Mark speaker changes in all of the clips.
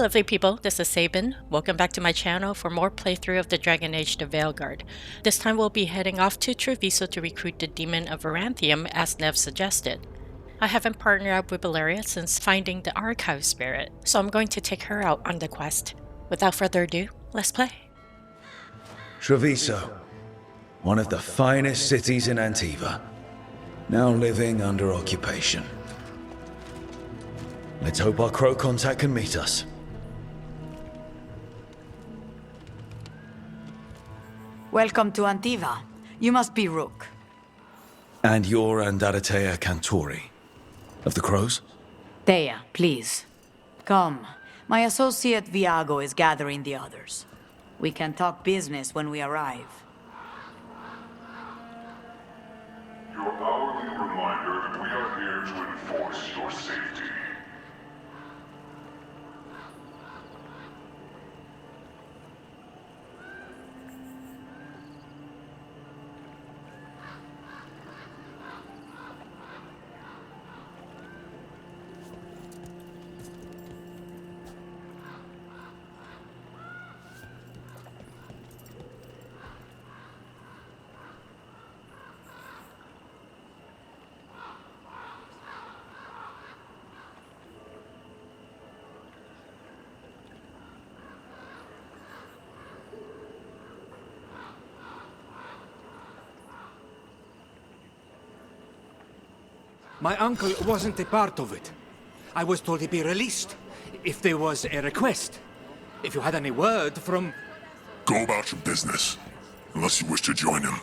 Speaker 1: lovely people, this is Sabin. Welcome back to my channel for more playthrough of the Dragon Age The Veilguard. This time we'll be heading off to Treviso to recruit the Demon of Varanthium as Nev suggested. I haven't partnered up with Valeria since finding the Archive Spirit, so I'm going to take her out on the quest. Without further ado, let's play.
Speaker 2: Treviso, one of the finest cities in Antiva, now living under occupation. Let's hope our crow contact can meet us.
Speaker 3: Welcome to Antiva. You must be Rook.
Speaker 2: And you're Andaratea Cantori, of the crows?
Speaker 3: Thea, please. Come. My associate Viago is gathering the others. We can talk business when we arrive.
Speaker 4: Your hourly reminder that we are here to enforce your safety.
Speaker 5: My uncle wasn't a part of it. I was told he'd be released, if there was a request. If you had any word from...
Speaker 4: Go about your business, unless you wish to join him.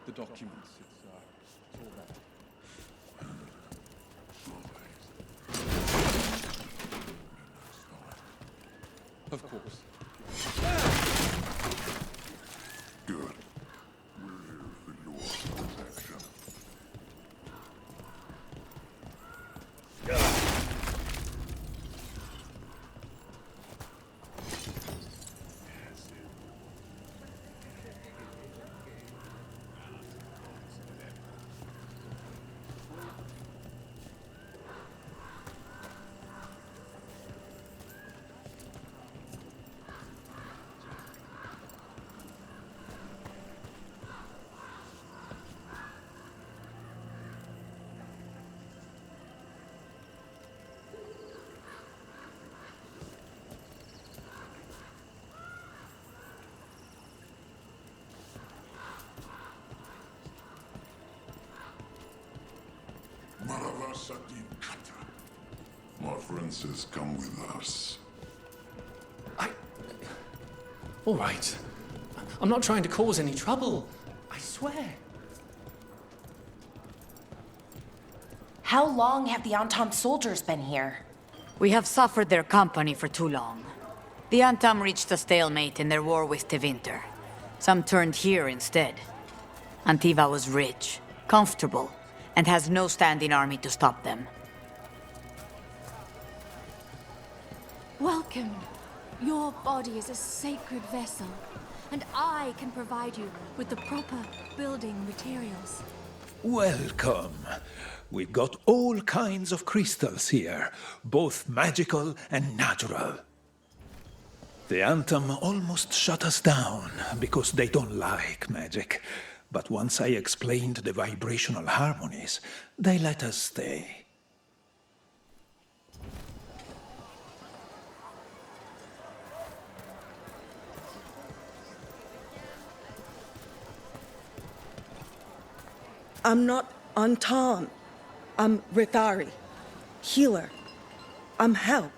Speaker 6: The documents, it's all there. Of course.
Speaker 4: Good. We're here for your protection. My friend says come with us.
Speaker 7: All right. I'm not trying to cause any trouble. I swear.
Speaker 8: How long have the Antam soldiers been here?
Speaker 3: We have suffered their company for too long. The Antam reached a stalemate in their war with Tevinter. Some turned here instead. Antiva was rich, comfortable, and has no standing army to stop them.
Speaker 9: Welcome. Your body is a sacred vessel, and I can provide you with the proper building materials.
Speaker 10: Welcome. We've got all kinds of crystals here, both magical and natural. The Anthem almost shut us down because they don't like magic. But once I explained the vibrational harmonies, they let us stay.
Speaker 11: I'm not Antam. I'm Rithari. Healer. I'm help.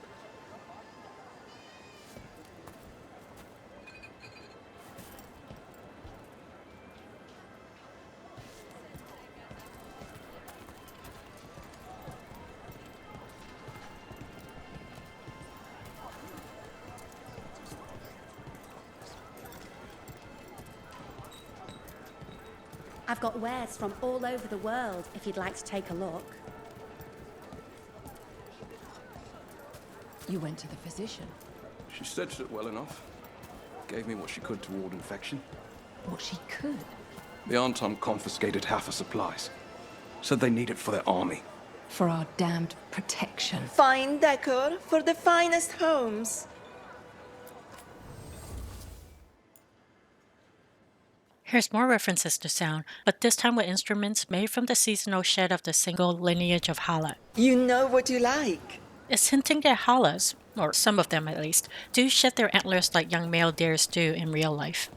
Speaker 12: I've got wares from all over the world if you'd like to take a look.
Speaker 13: You went to the physician?
Speaker 6: She stitched it well enough. Gave me what she could to ward infection.
Speaker 13: What she could?
Speaker 6: The Antom confiscated half her supplies. Said they need it for their army.
Speaker 13: For our damned protection.
Speaker 11: Fine decor for the finest homes.
Speaker 1: Here's more references to sound, but this time with instruments made from the seasonal shed of the single lineage of Hala.
Speaker 11: You know what you like.
Speaker 1: It's hinting that Halas, or some of them at least, do shed their antlers like young male deers do in real life.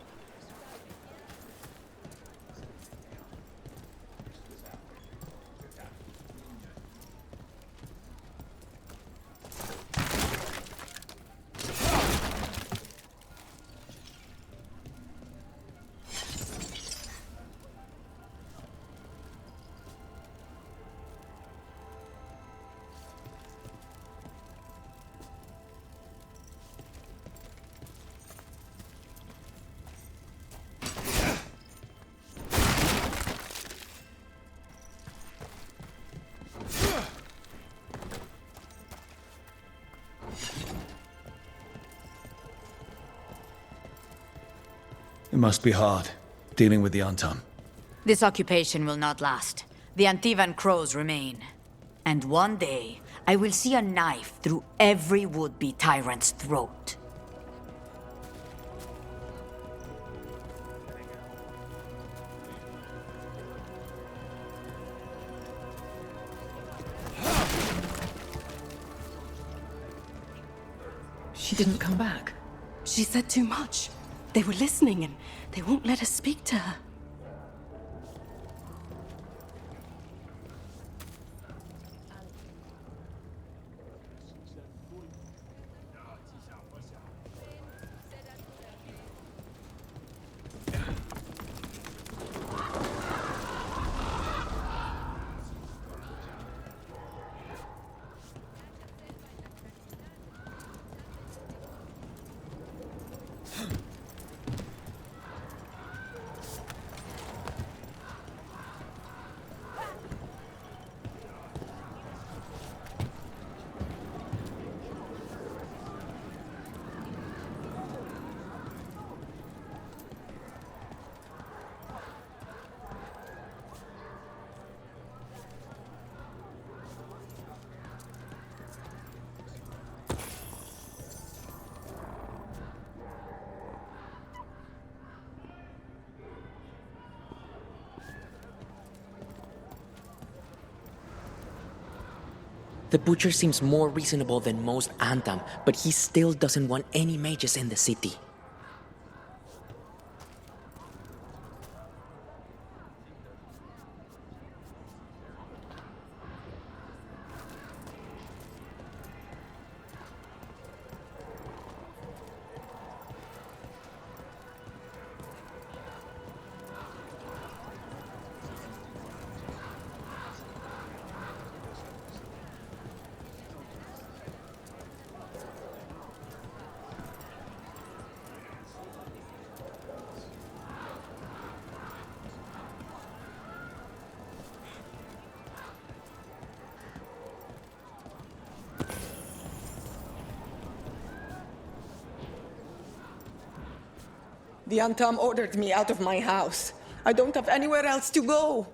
Speaker 2: It must be hard, dealing with the Antam.
Speaker 3: This occupation will not last. The Antivan crows remain. And one day, I will see a knife through every would-be tyrant's throat.
Speaker 13: She didn't come back.
Speaker 11: She said too much. They were listening and they won't let us speak to her.
Speaker 14: The butcher seems more reasonable than most Antam, but he still doesn't want any mages in the city.
Speaker 11: The Antam ordered me out of my house. I don't have anywhere else to go.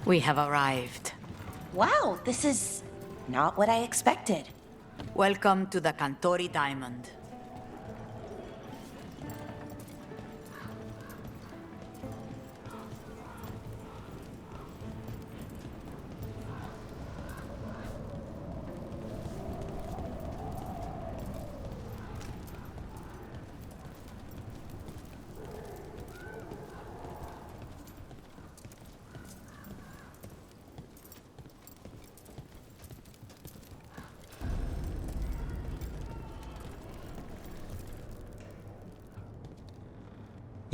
Speaker 3: We have arrived.
Speaker 8: Wow, this is not what I expected.
Speaker 3: Welcome to the Cantori Diamond.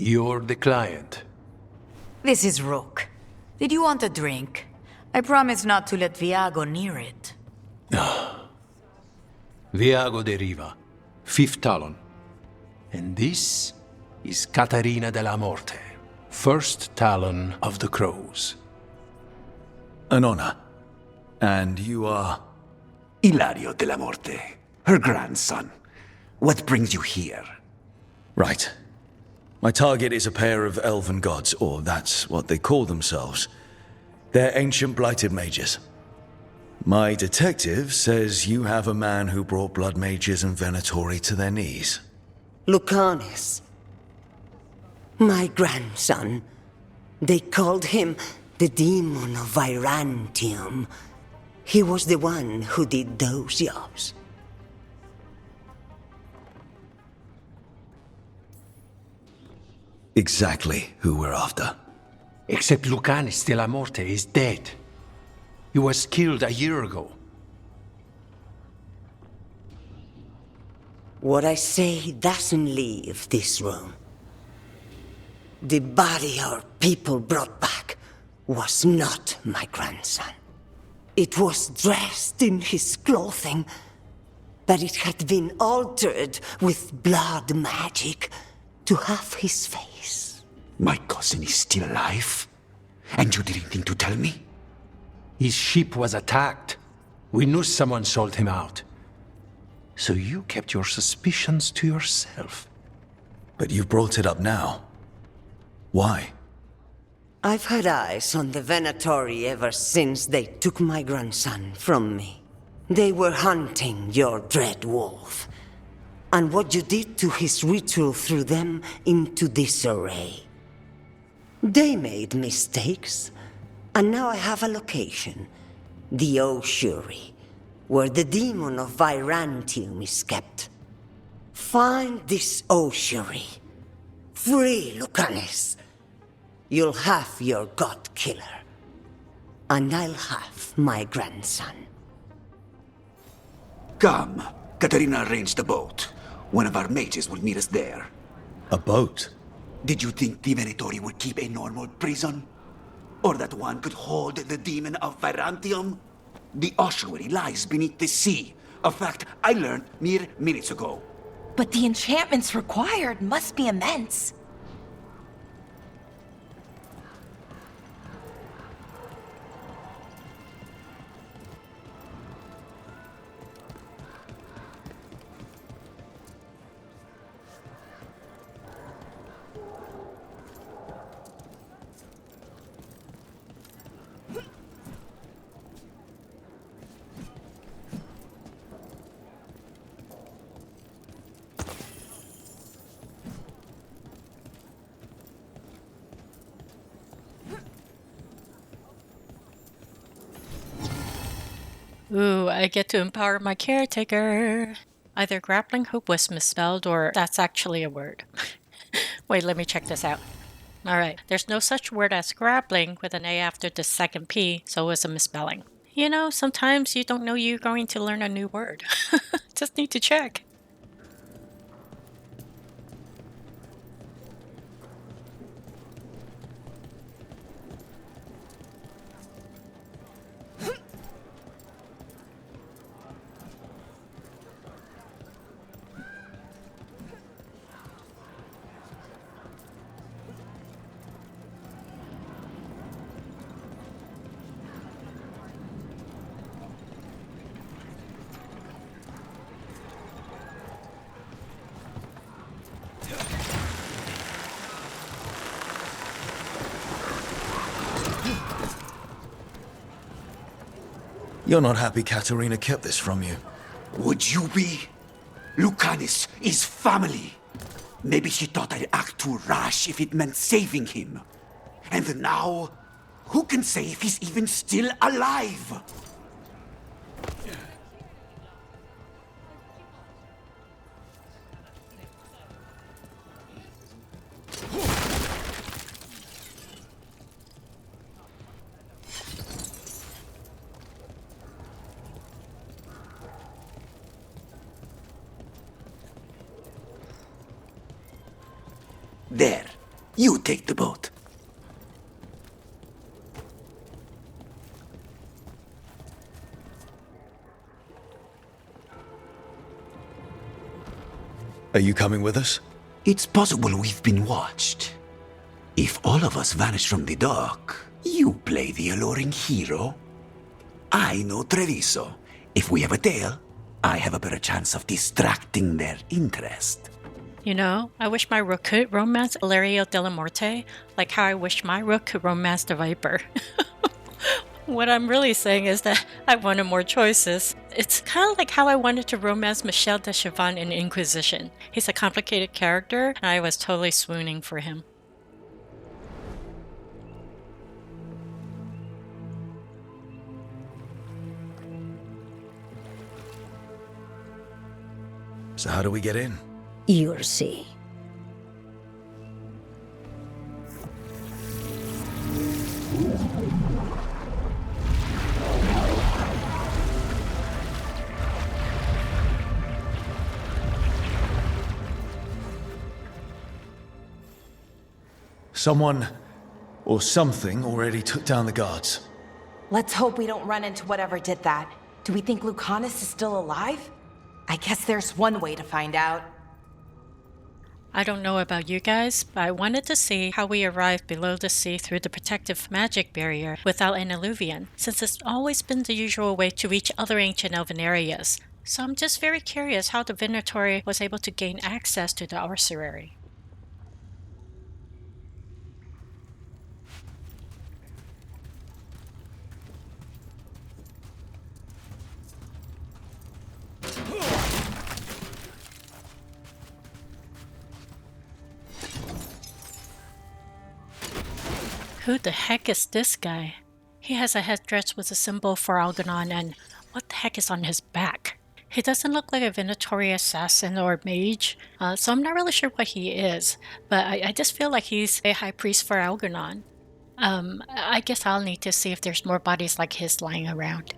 Speaker 15: You're the client.
Speaker 3: This is Rook. Did you want a drink? I promise not to let Viago near it.
Speaker 15: Viago de Riva, fifth talon. And this is Caterina della Morte, first talon of the Crows.
Speaker 2: An honor. And you are?
Speaker 16: Ilario della Morte, her grandson. What brings you here?
Speaker 2: Right. My target is a pair of elven gods, or that's what they call themselves. They're ancient blighted mages. My detective says you have a man who brought blood mages and Venatori to their knees.
Speaker 17: Lucanis. My grandson. They called him the Demon of Virantium. He was the one who did those jobs.
Speaker 2: Exactly who we're after.
Speaker 15: Except Lucanis della Morte is dead. He was killed a year ago.
Speaker 17: What I say doesn't leave this room. The body our people brought back was not my grandson. It was dressed in his clothing, but it had been altered with blood magic to have his face.
Speaker 16: My cousin is still alive? And you didn't think to tell me?
Speaker 15: His ship was attacked. We knew someone sold him out. So you kept your suspicions to yourself.
Speaker 2: But you've brought it up now. Why?
Speaker 17: I've had eyes on the Venatori ever since they took my grandson from me. They were hunting your dread wolf. And what you did to his ritual threw them into disarray. They made mistakes, and now I have a location. The Ossuary, where the demon of Virantium is kept. Find this Ossuary. Free Lucanis. You'll have your god killer. And I'll have my grandson.
Speaker 16: Come. Caterina arranged a boat. One of our mages will meet us there.
Speaker 2: A boat?
Speaker 16: Did you think the Venatori would keep a normal prison? Or that one could hold the demon of Virantium? The ossuary lies beneath the sea. A fact I learned mere minutes ago.
Speaker 8: But the enchantments required must be immense.
Speaker 1: Ooh, I get to empower my caretaker. Either grappling hook was misspelled or that's actually a word. Wait, let me check this out. Alright, there's no such word as grappling with an A after the second P, so it was a misspelling. You know, sometimes you don't know you're going to learn a new word. Just need to check.
Speaker 2: You're not happy Katerina kept this from you.
Speaker 16: Would you be? Lucanis is family. Maybe she thought I'd act too rash if it meant saving him. And now, who can say if he's even still alive? There, you take the boat.
Speaker 2: Are you coming with us?
Speaker 16: It's possible we've been watched. If all of us vanish from the dock, you play the alluring hero. I know Treviso. If we have a tail, I have a better chance of distracting their interest.
Speaker 1: You know, I wish my rook could romance Ilario de la Morte, like how I wish my rook could romance the Viper. What I'm really saying is that I wanted more choices. It's kind of like how I wanted to romance Michel de Chavannes in Inquisition. He's a complicated character, and I was totally swooning for him.
Speaker 2: So how do we get in?
Speaker 17: You'll see.
Speaker 2: Someone or something already took down the guards.
Speaker 8: Let's hope we don't run into whatever did that. Do we think Lucanis is still alive? I guess there's one way to find out.
Speaker 1: I don't know about you guys, but I wanted to see how we arrived below the sea through the protective magic barrier without an illuvian, since it's always been the usual way to reach other ancient elven areas. So I'm just very curious how the Venatori was able to gain access to the ossuary. Who the heck is this guy? He has a headdress with a symbol for Algernon, and what the heck is on his back? He doesn't look like a Venatori assassin or mage, so I'm not really sure what he is, but I just feel like he's a high priest for Algernon. I guess I'll need to see if there's more bodies like his lying around.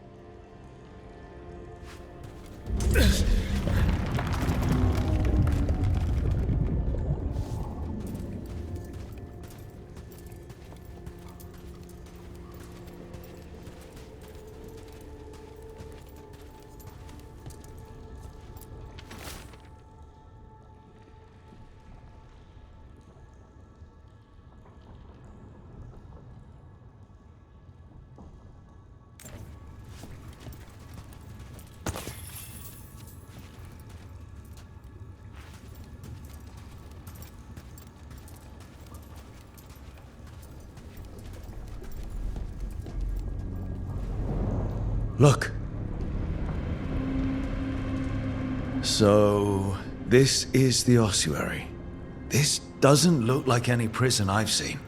Speaker 2: Look. So, this is the ossuary. This doesn't look like any prison I've seen.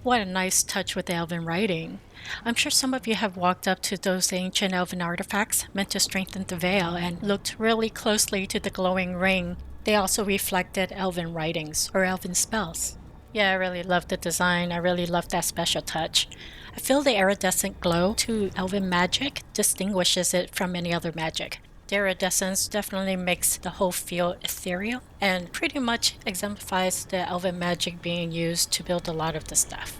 Speaker 1: What a nice touch with the elven writing. I'm sure some of you have walked up to those ancient elven artifacts meant to strengthen the veil and looked really closely to the glowing ring. They also reflected elven writings or elven spells. Yeah, I really love the design. I really love that special touch. I feel the iridescent glow to elven magic distinguishes it from any other magic. The iridescence definitely makes the whole feel ethereal and pretty much exemplifies the elven magic being used to build a lot of the stuff.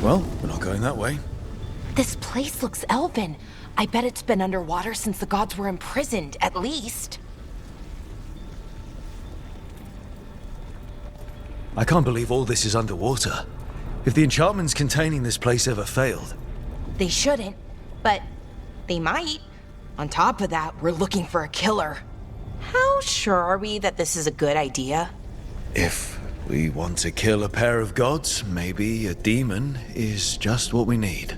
Speaker 2: Well, we're not going that way.
Speaker 8: This place looks elven. I bet it's been underwater since the gods were imprisoned, at least.
Speaker 2: I can't believe all this is underwater. If the enchantments containing this place ever failed...
Speaker 8: They shouldn't, but they might. On top of that, we're looking for a killer. How sure are we that this is a good idea?
Speaker 2: If we want to kill a pair of gods, maybe a demon is just what we need.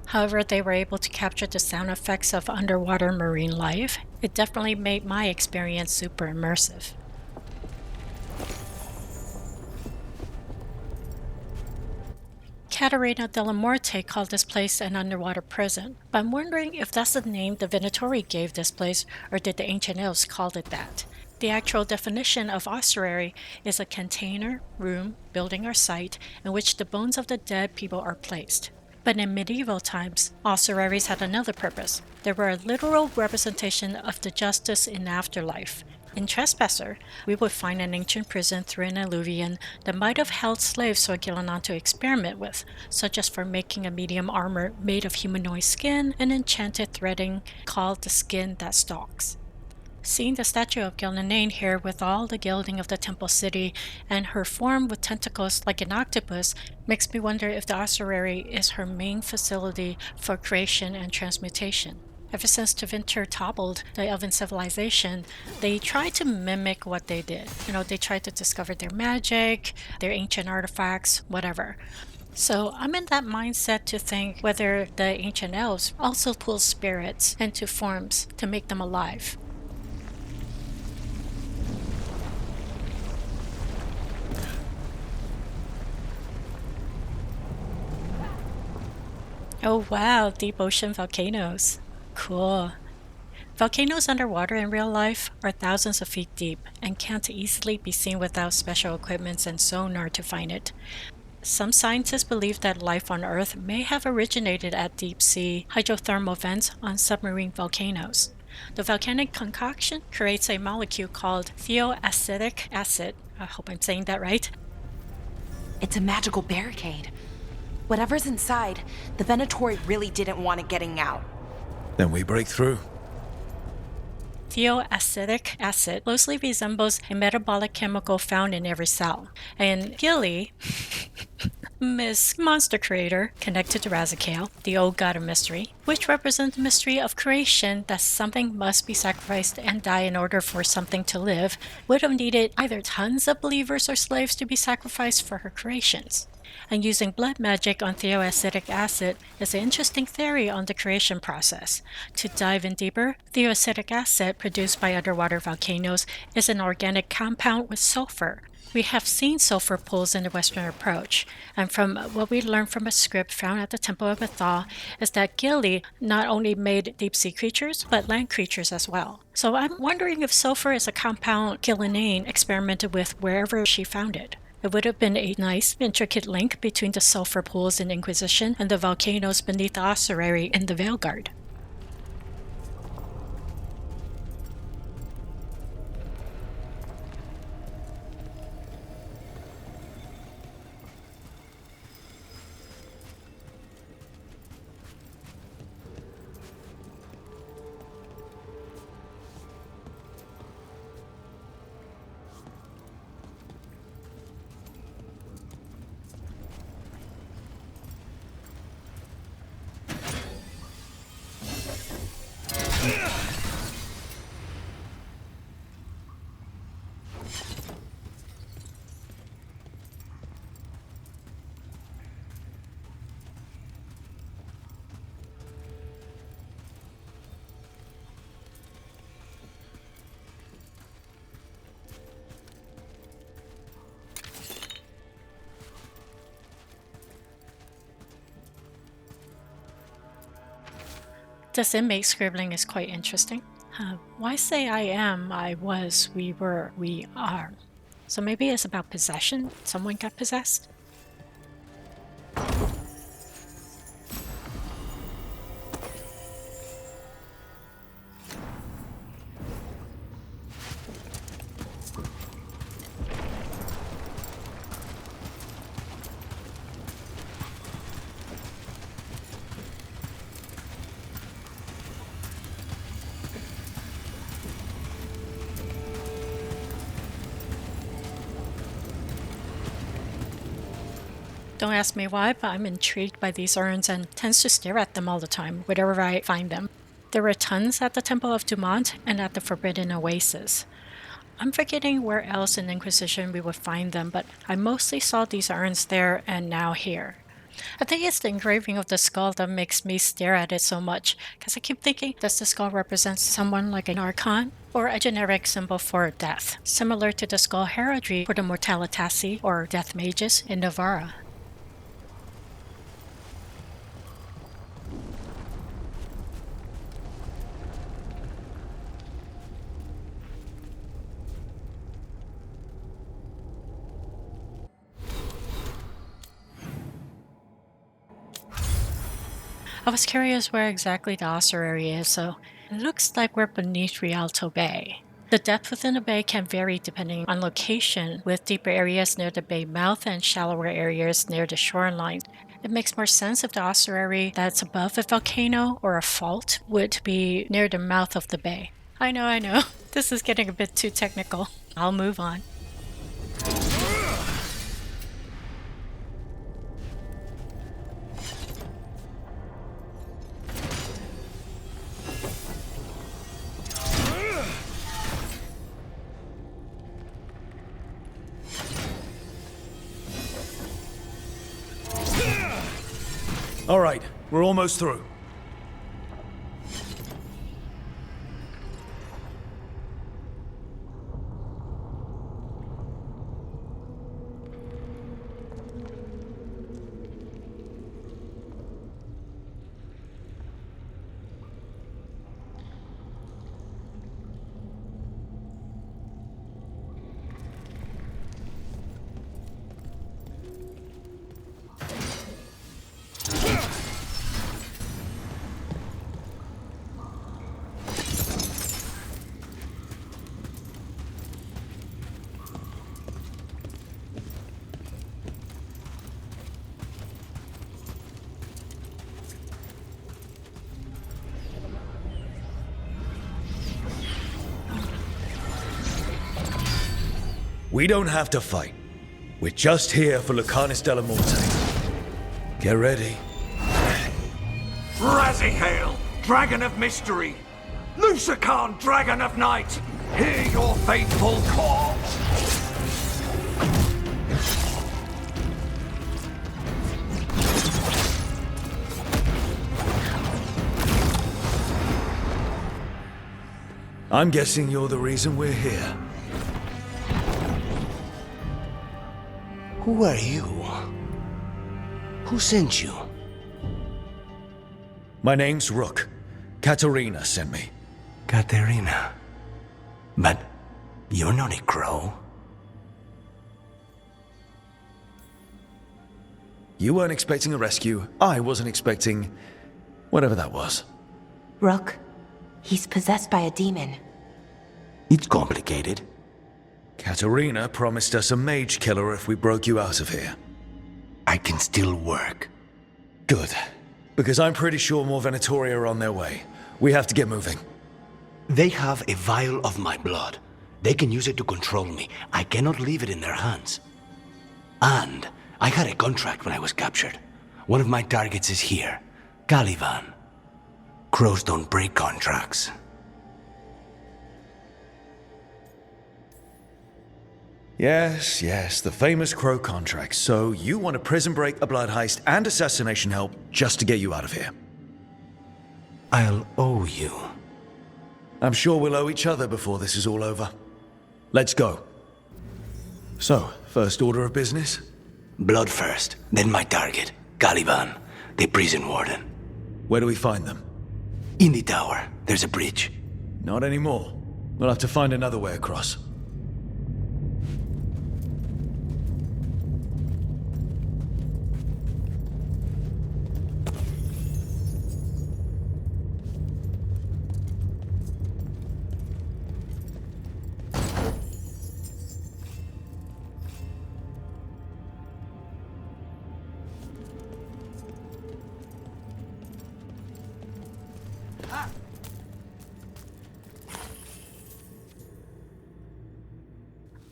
Speaker 1: However, they were able to capture the sound effects of underwater marine life. It definitely made my experience super immersive. Caterina della Morte called this place an underwater prison, but I'm wondering if that's the name the Venatori gave this place, or did the ancient elves call it that? The actual definition of ossuary is a container, room, building, or site in which the bones of the dead people are placed. But in medieval times, ossuaries had another purpose. They were a literal representation of the justice in afterlife. In Trespasser, we would find an ancient prison through an alluvion that might have held slaves for Gillenan to experiment with, such as for making a medium armor made of humanoid skin and enchanted threading called the skin that stalks. Seeing the statue of Gillenan here with all the gilding of the temple city and her form with tentacles like an octopus makes me wonder if the ossuary is her main facility for creation and transmutation. Ever since Tevinter toppled the elven civilization, they tried to mimic what they did. They tried to discover their magic, their ancient artifacts, whatever. So I'm in that mindset to think whether the ancient elves also pull spirits into forms to make them alive. Oh wow, deep ocean volcanoes. Cool. Volcanoes underwater in real life are thousands of feet deep and can't easily be seen without special equipment and sonar to find it. Some scientists believe that life on Earth may have originated at deep sea hydrothermal vents on submarine volcanoes. The volcanic concoction creates a molecule called thioacetic acid. I hope I'm saying that right.
Speaker 8: It's a magical barricade. Whatever's inside, the Venatori really didn't want it getting out.
Speaker 2: Then we break through.
Speaker 1: Thioacetic acid closely resembles a metabolic chemical found in every cell. And Gilly, Miss Monster Creator, connected to Razakale, the old god of mystery, which represents the mystery of creation that something must be sacrificed and die in order for something to live, would have needed either tons of believers or slaves to be sacrificed for her creations. And using blood magic on thioacetic acid is an interesting theory on the creation process. To dive in deeper, thioacetic acid produced by underwater volcanoes is an organic compound with sulfur. We have seen sulfur pools in the Western approach, and from what we learned from a script found at the Temple of Bethal is that Gilly not only made deep-sea creatures, but land creatures as well. So I'm wondering if sulfur is a compound Gillinane experimented with wherever she found it. It would have been a nice, intricate link between the sulfur pools in Inquisition and the volcanoes beneath the ossuary in the Veilguard. This inmate scribbling is quite interesting. Why say I am, I was, we were, we are? So maybe it's about possession? Someone got possessed? Don't ask me why, but I'm intrigued by these urns and tends to stare at them all the time, wherever I find them. There were tons at the Temple of Dumont and at the Forbidden Oasis. I'm forgetting where else in Inquisition we would find them, but I mostly saw these urns there and now here. I think it's the engraving of the skull that makes me stare at it so much, because I keep thinking, does the skull represent someone like an archon? Or a generic symbol for death, similar to the skull heraldry for the Mortalitasi or death mages in Navarra. I was curious where exactly the ossuary is, so it looks like we're beneath Rialto Bay. The depth within the bay can vary depending on location, with deeper areas near the bay mouth and shallower areas near the shoreline. It makes more sense if the ossuary that's above a volcano or a fault would be near the mouth of the bay. I know. This is getting a bit too technical. I'll move on.
Speaker 2: All right, we're almost through. We don't have to fight. We're just here for Lucanis de la Morte. Get ready.
Speaker 18: Razihale, Dragon of Mystery! Lucanis, Dragon of Night! Hear your faithful call!
Speaker 2: I'm guessing you're the reason we're here.
Speaker 19: Who are you? Who sent you?
Speaker 2: My name's Rook. Katerina sent me.
Speaker 19: Katerina. But you're not a crow.
Speaker 2: You weren't expecting a rescue. I wasn't expecting whatever that was.
Speaker 8: Rook, he's possessed by a demon.
Speaker 19: It's complicated.
Speaker 2: Katerina promised us a mage killer if we broke you out of here.
Speaker 19: I can still work.
Speaker 2: Good. Because I'm pretty sure more Venatori are on their way. We have to get moving.
Speaker 19: They have a vial of my blood. They can use it to control me. I cannot leave it in their hands. And I had a contract when I was captured. One of my targets is here, Caliban. Crows don't break contracts.
Speaker 2: Yes, the famous Crow contract. So you want a prison break, a blood heist, and assassination help just to get you out of here?
Speaker 19: I'll owe you.
Speaker 2: I'm sure we'll owe each other before this is all over. Let's go. So, first order of business?
Speaker 19: Blood first, then my target, Caliban, the prison warden.
Speaker 2: Where do we find them?
Speaker 19: In the tower. There's a bridge.
Speaker 2: Not anymore. We'll have to find another way across.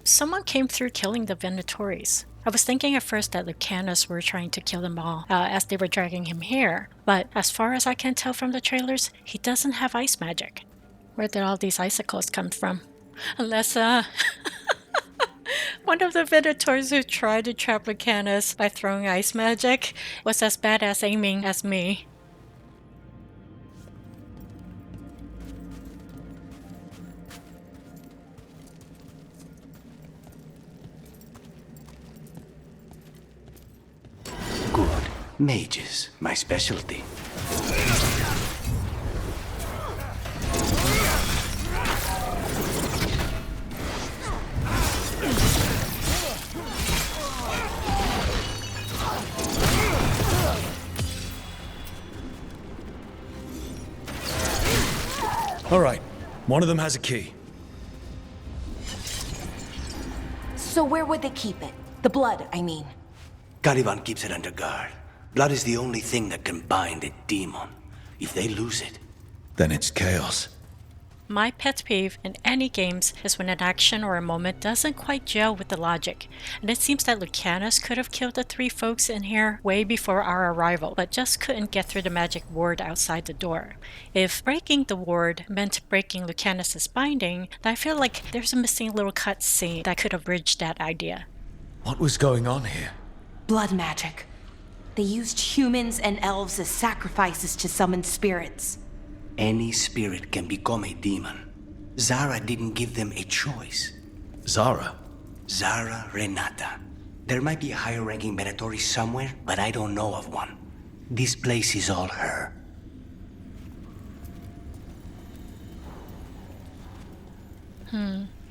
Speaker 1: Someone came through killing the Venatoris. I was thinking at first that Lucanis were trying to kill them all as they were dragging him here, but as far as I can tell from the trailers, he doesn't have ice magic. Where did all these icicles come from? Unless, one of the Venatoris who tried to trap Lucanis by throwing ice magic was as bad as aiming as me.
Speaker 19: Good. Mages, my specialty.
Speaker 2: All right, one of them has a key.
Speaker 8: So where would they keep it? The blood, I mean.
Speaker 19: Caliban keeps it under guard. Blood is the only thing that can bind a demon. If they lose it,
Speaker 2: then it's chaos.
Speaker 1: My pet peeve in any games is when an action or a moment doesn't quite gel with the logic, and it seems that Lucanis could have killed the three folks in here way before our arrival, but just couldn't get through the magic ward outside the door. If breaking the ward meant breaking Lucanis' binding, then I feel like there's a missing little cut scene that could have bridged that idea.
Speaker 2: What was going on here?
Speaker 8: Blood magic. They used humans and elves as sacrifices to summon spirits.
Speaker 19: any spirit can become a demon. Zara didn't give them a choice.
Speaker 2: Zara?
Speaker 19: Zara Renata. There might be a higher-ranking Venatori somewhere, but I don't know of one. This place is all her.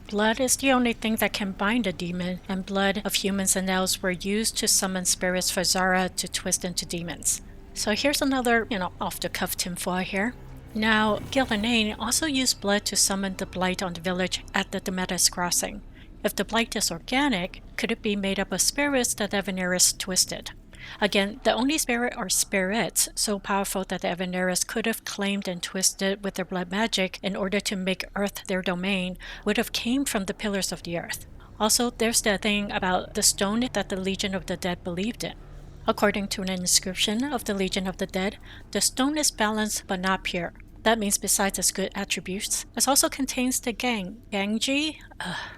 Speaker 1: Blood is the only thing that can bind a demon, and blood of humans and elves were used to summon spirits for Zara to twist into demons. So here's another, off-the-cuff tinfoil here. Now, Gillenane also used blood to summon the blight on the village at the Demetis crossing. If the blight is organic, could it be made up of spirits that Evaneris twisted? Again, the only spirit or spirits so powerful that the Evaneris could have claimed and twisted with their blood magic in order to make Earth their domain would have came from the pillars of the Earth. Also, there's the thing about the stone that the Legion of the Dead believed in. According to an inscription of the Legion of the Dead, the stone is balanced but not pure. That means besides its good attributes, it also contains the Gangji,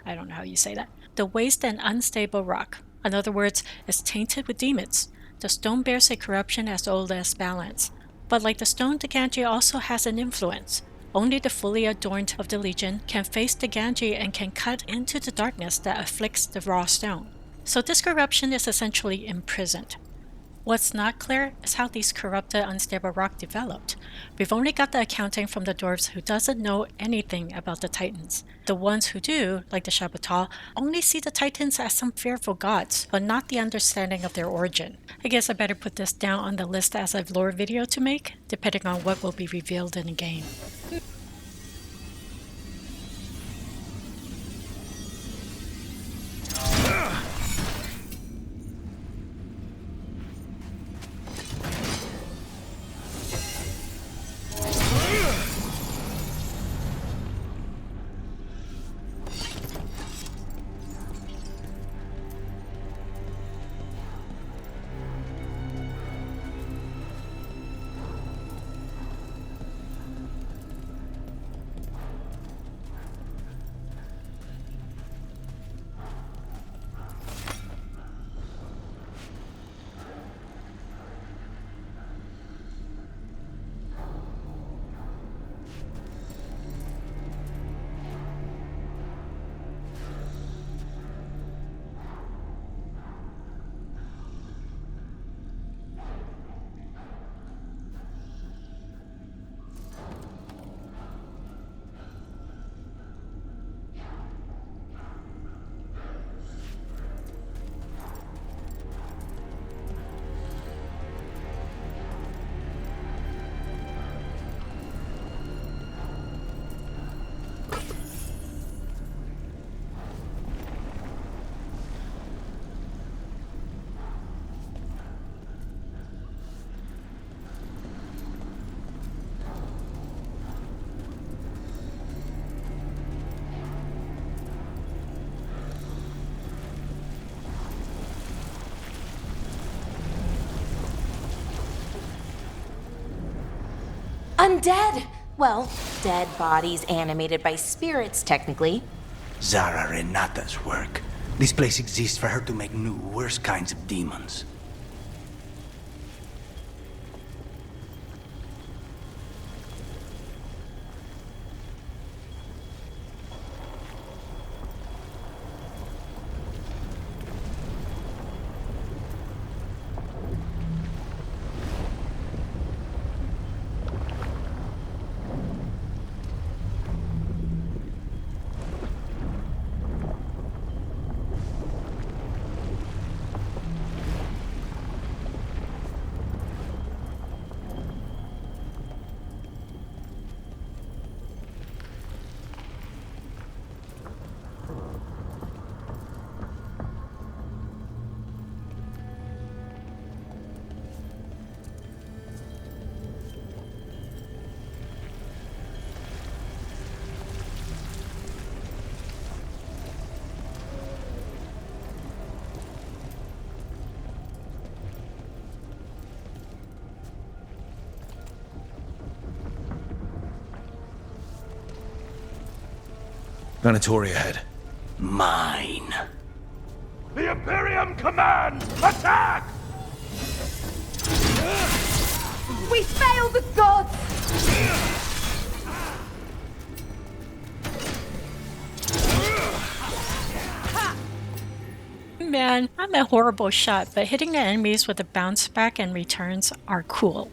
Speaker 1: I don't know how you say that, the waste and unstable rock. In other words, it's tainted with demons. The stone bears a corruption as old as balance. But like the stone, the Ganji also has an influence. Only the fully adorned of the Legion can face the Ganji and can cut into the darkness that afflicts the raw stone. So this corruption is essentially imprisoned. What's not clear is how these corrupted, unstable rock developed. We've only got the accounting from the dwarves who doesn't know anything about the Titans. The ones who do, like the Shabbatal, only see the Titans as some fearful gods, but not the understanding of their origin. I guess I better put this down on the list as a lore video to make, depending on what will be revealed in the game.
Speaker 8: Undead! Well, dead bodies animated by spirits, technically.
Speaker 19: Zara Renata's work. This place exists for her to make new, worse kinds of demons.
Speaker 2: Planetoria ahead.
Speaker 19: Mine.
Speaker 18: The Imperium commands! Attack!
Speaker 9: We fail the gods!
Speaker 1: Man, I'm a horrible shot, but hitting the enemies with a bounce back and returns are cool.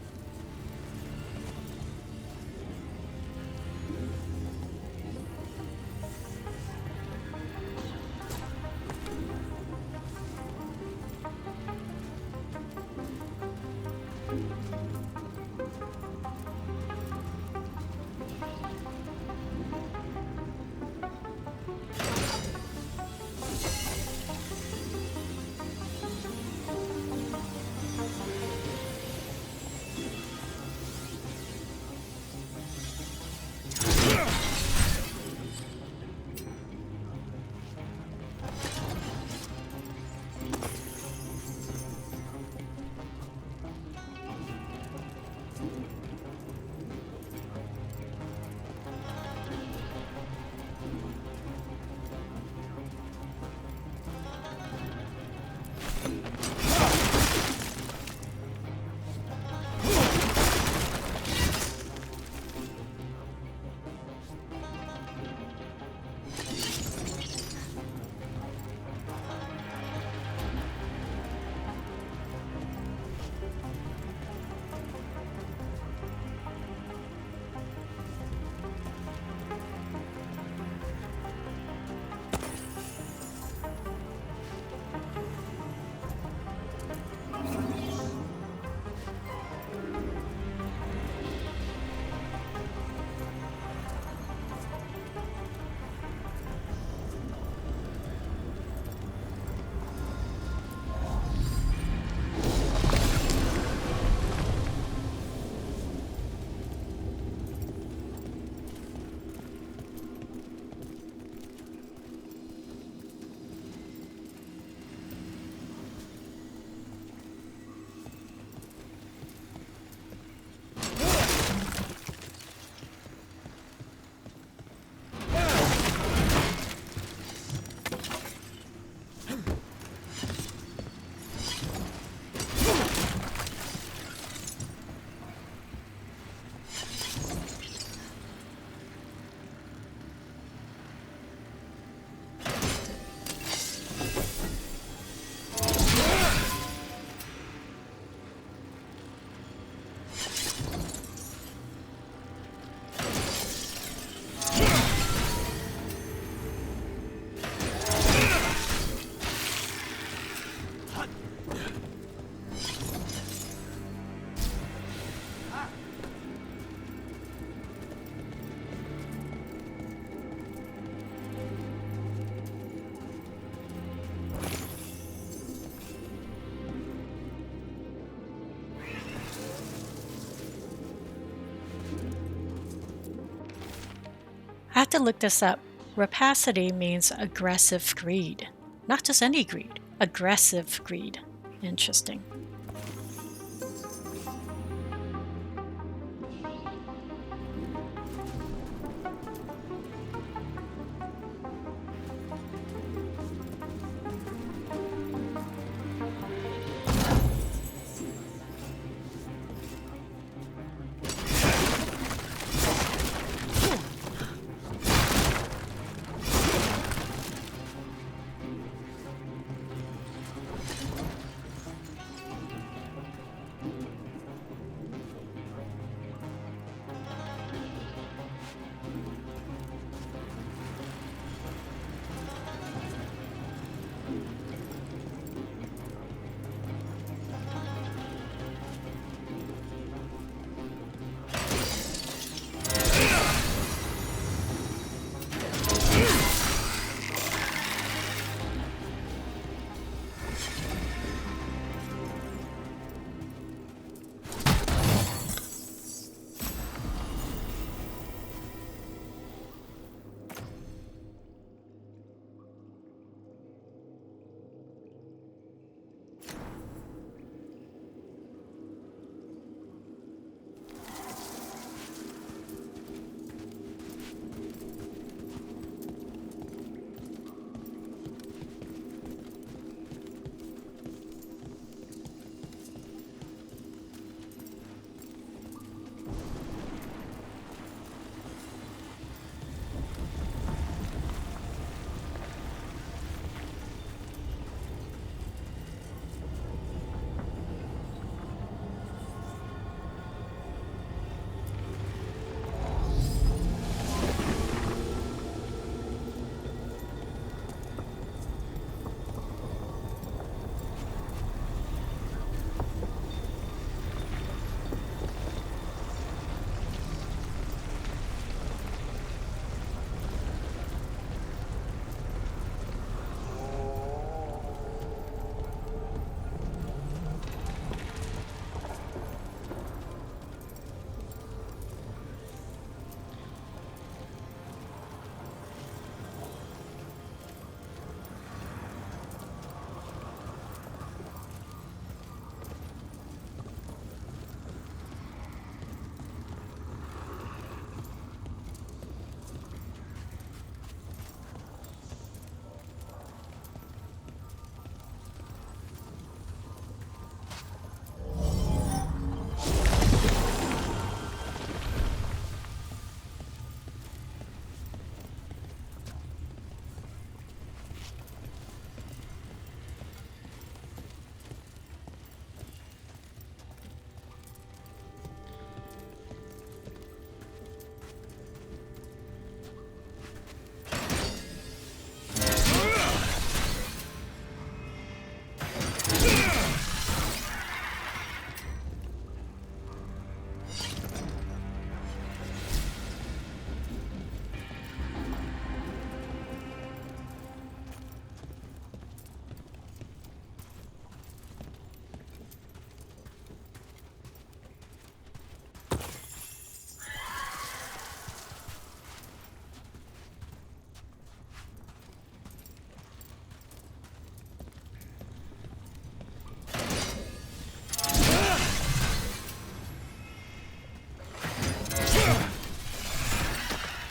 Speaker 1: I have to look this up. Rapacity means aggressive greed. Not just any greed, aggressive greed. Interesting.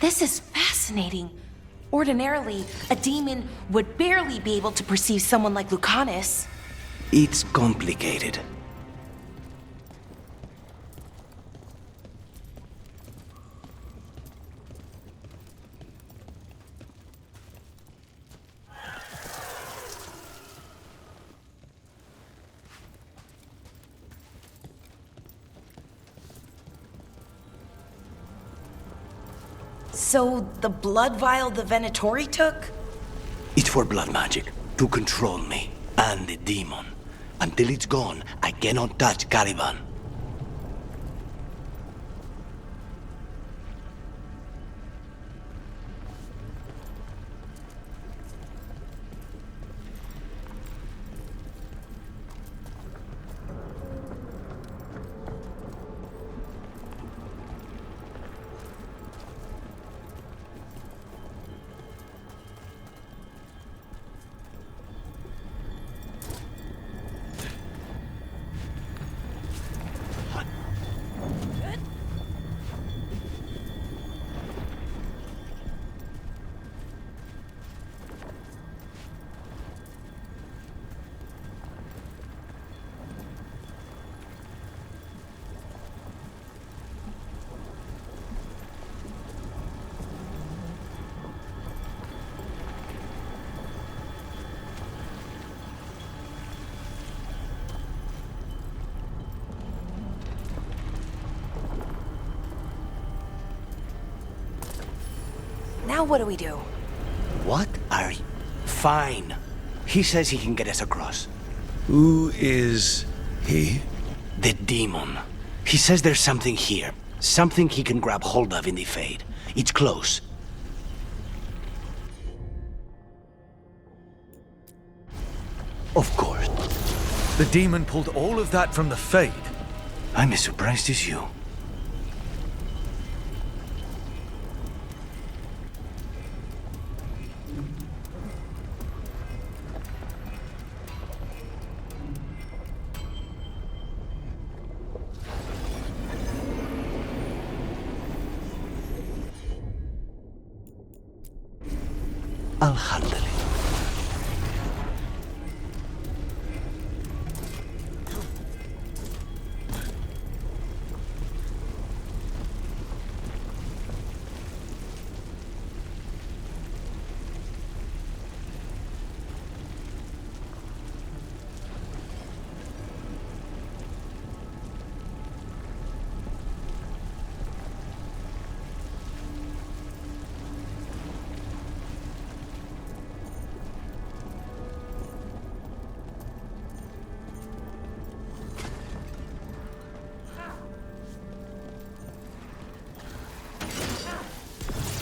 Speaker 8: This is fascinating. Ordinarily, a demon would barely be able to perceive someone like Lucanis.
Speaker 19: It's complicated.
Speaker 8: So, the blood vial the Venatori took?
Speaker 19: It's for blood magic, to control me, and the demon. Until it's gone, I cannot touch Caliban.
Speaker 8: Now what do we do?
Speaker 19: What are you? Fine. He says he can get us across.
Speaker 2: Who is he?
Speaker 19: The demon. He says there's something here. Something he can grab hold of in the Fade. It's close. Of course.
Speaker 2: The demon pulled all of that from the Fade.
Speaker 19: I'm as surprised as you. I'll handle it.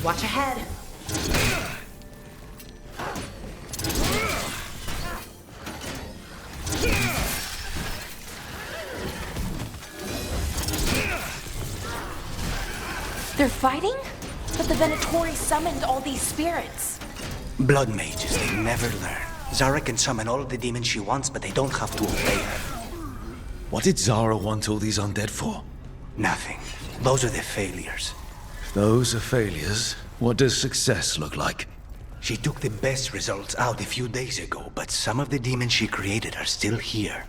Speaker 8: Watch ahead. They're fighting? But the Venatori summoned all these spirits.
Speaker 19: Blood mages, they never learn. Zara can summon all of the demons she wants, but they don't have to obey her.
Speaker 2: What did Zara want all these undead for?
Speaker 19: Nothing. Those are the failures.
Speaker 2: Those are failures. What does success look like?
Speaker 19: She took the best results out a few days ago, but some of the demons she created are still here.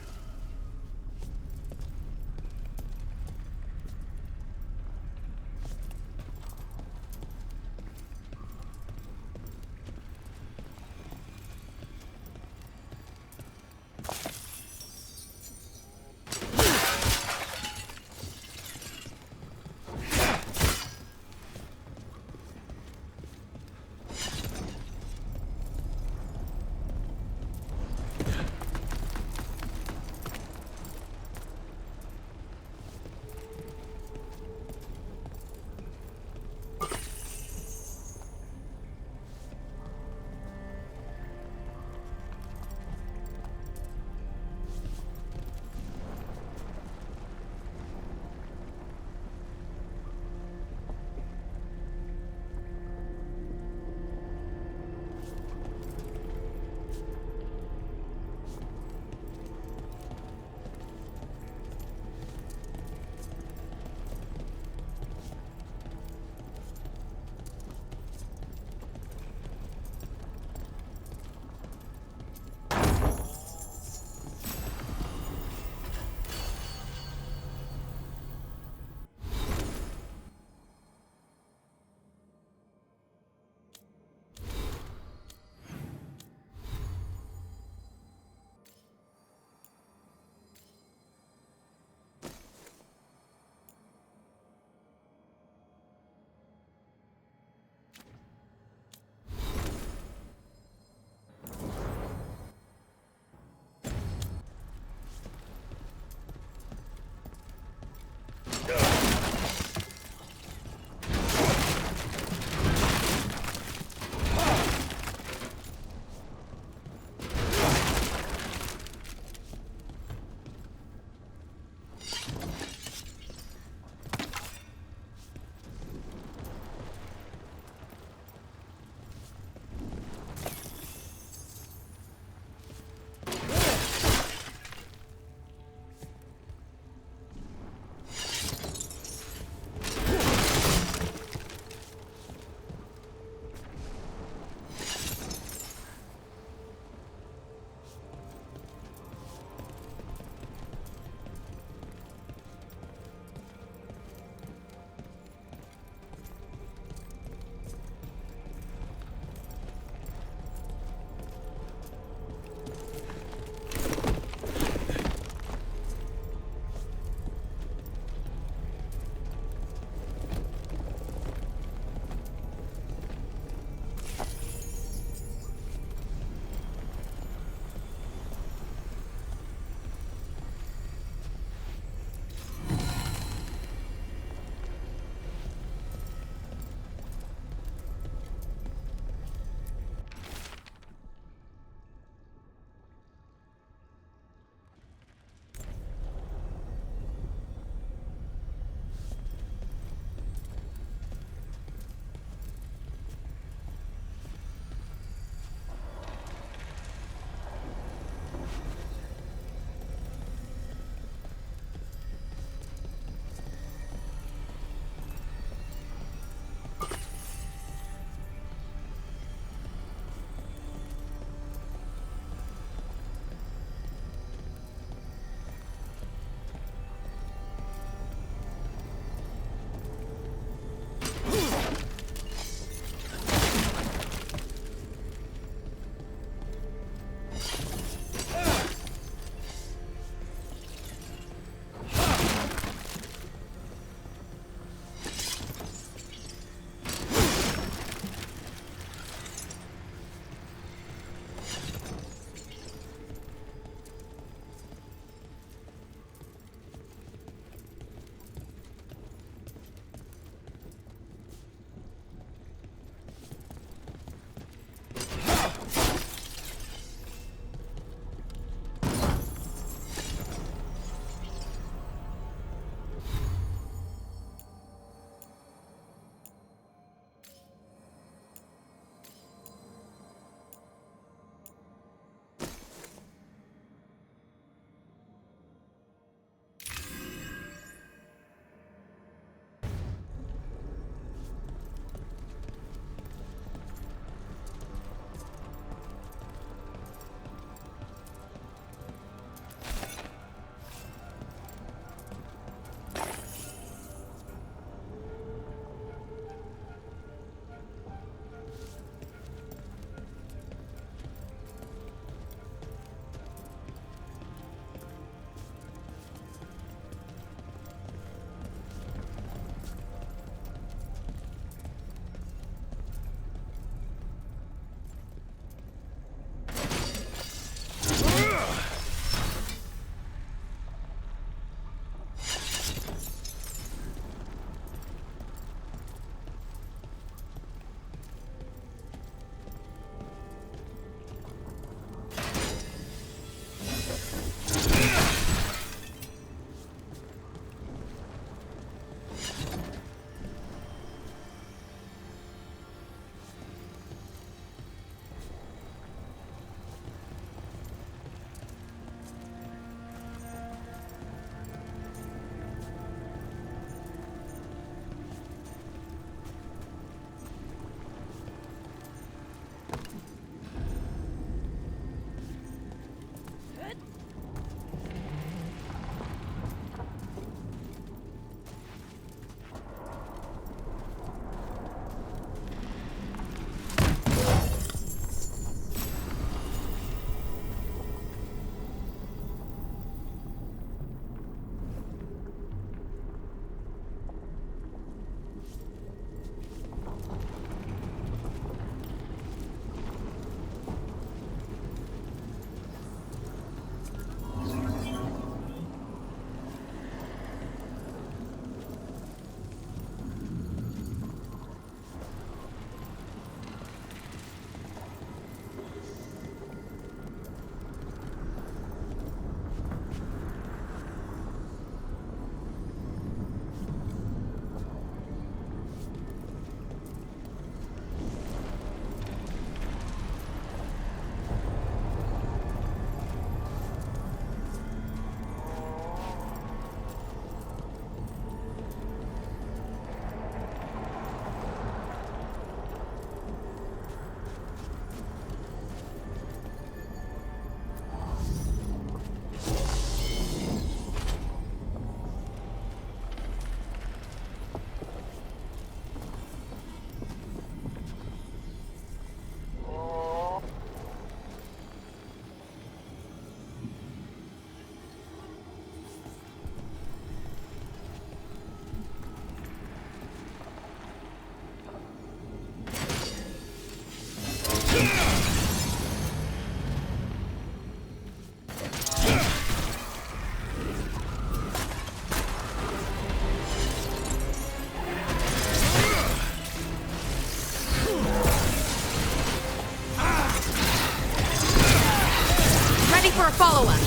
Speaker 8: follow us.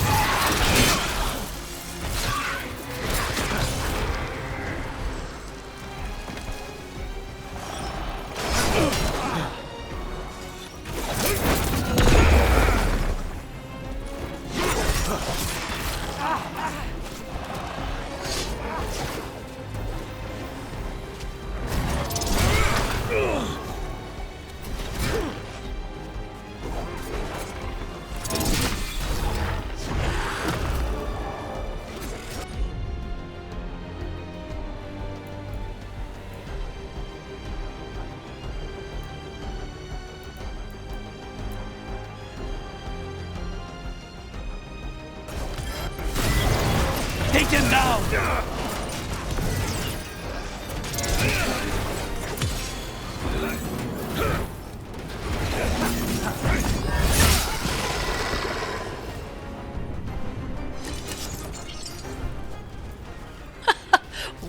Speaker 18: Take him down!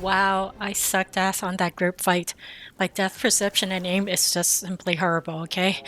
Speaker 1: Wow, I sucked ass on that group fight. My depth perception and aim is just simply horrible, okay?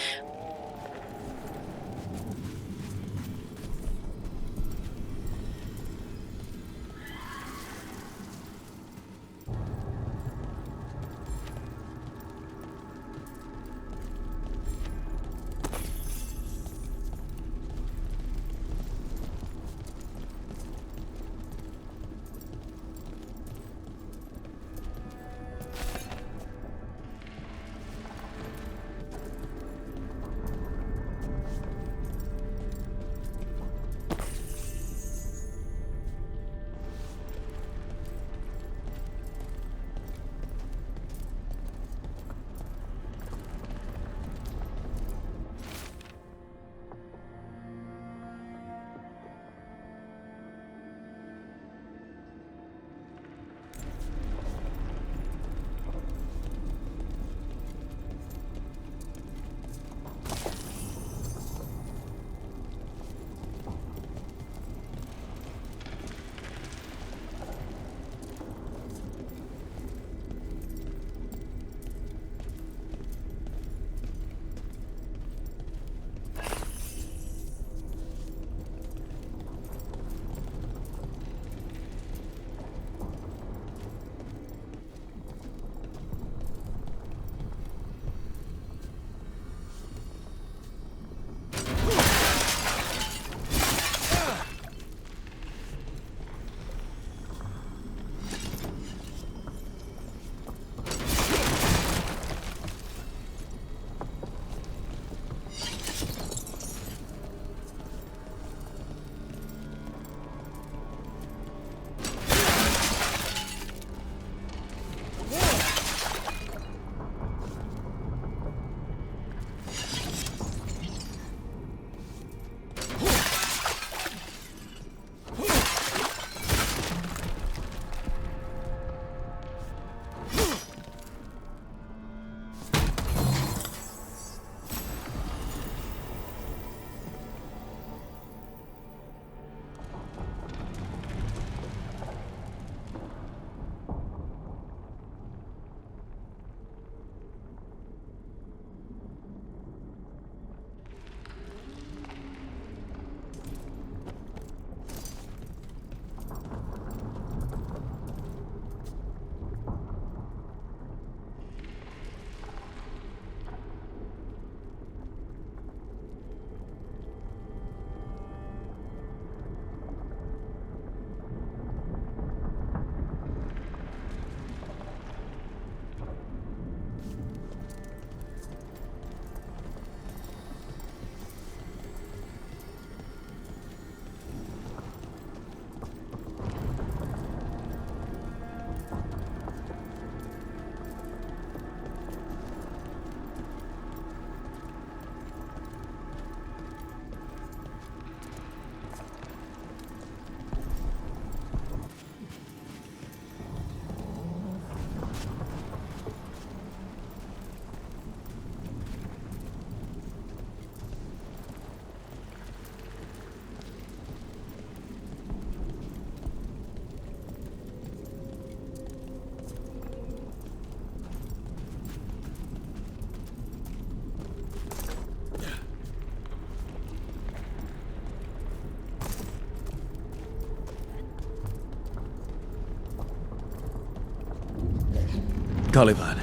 Speaker 2: Caliban.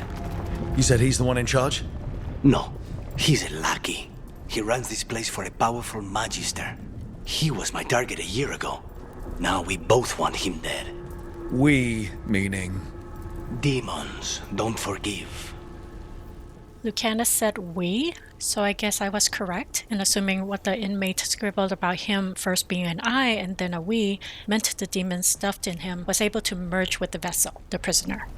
Speaker 2: You said he's the one in charge?
Speaker 19: No, he's a lackey. He runs this place for a powerful magister. He was my target a year ago. Now we both want him dead.
Speaker 2: We, meaning?
Speaker 19: Demons don't forgive.
Speaker 1: Lucanis said we, so I guess I was correct in assuming what the inmate scribbled about him first being an I and then a we meant the demon stuffed in him was able to merge with the vessel, the prisoner.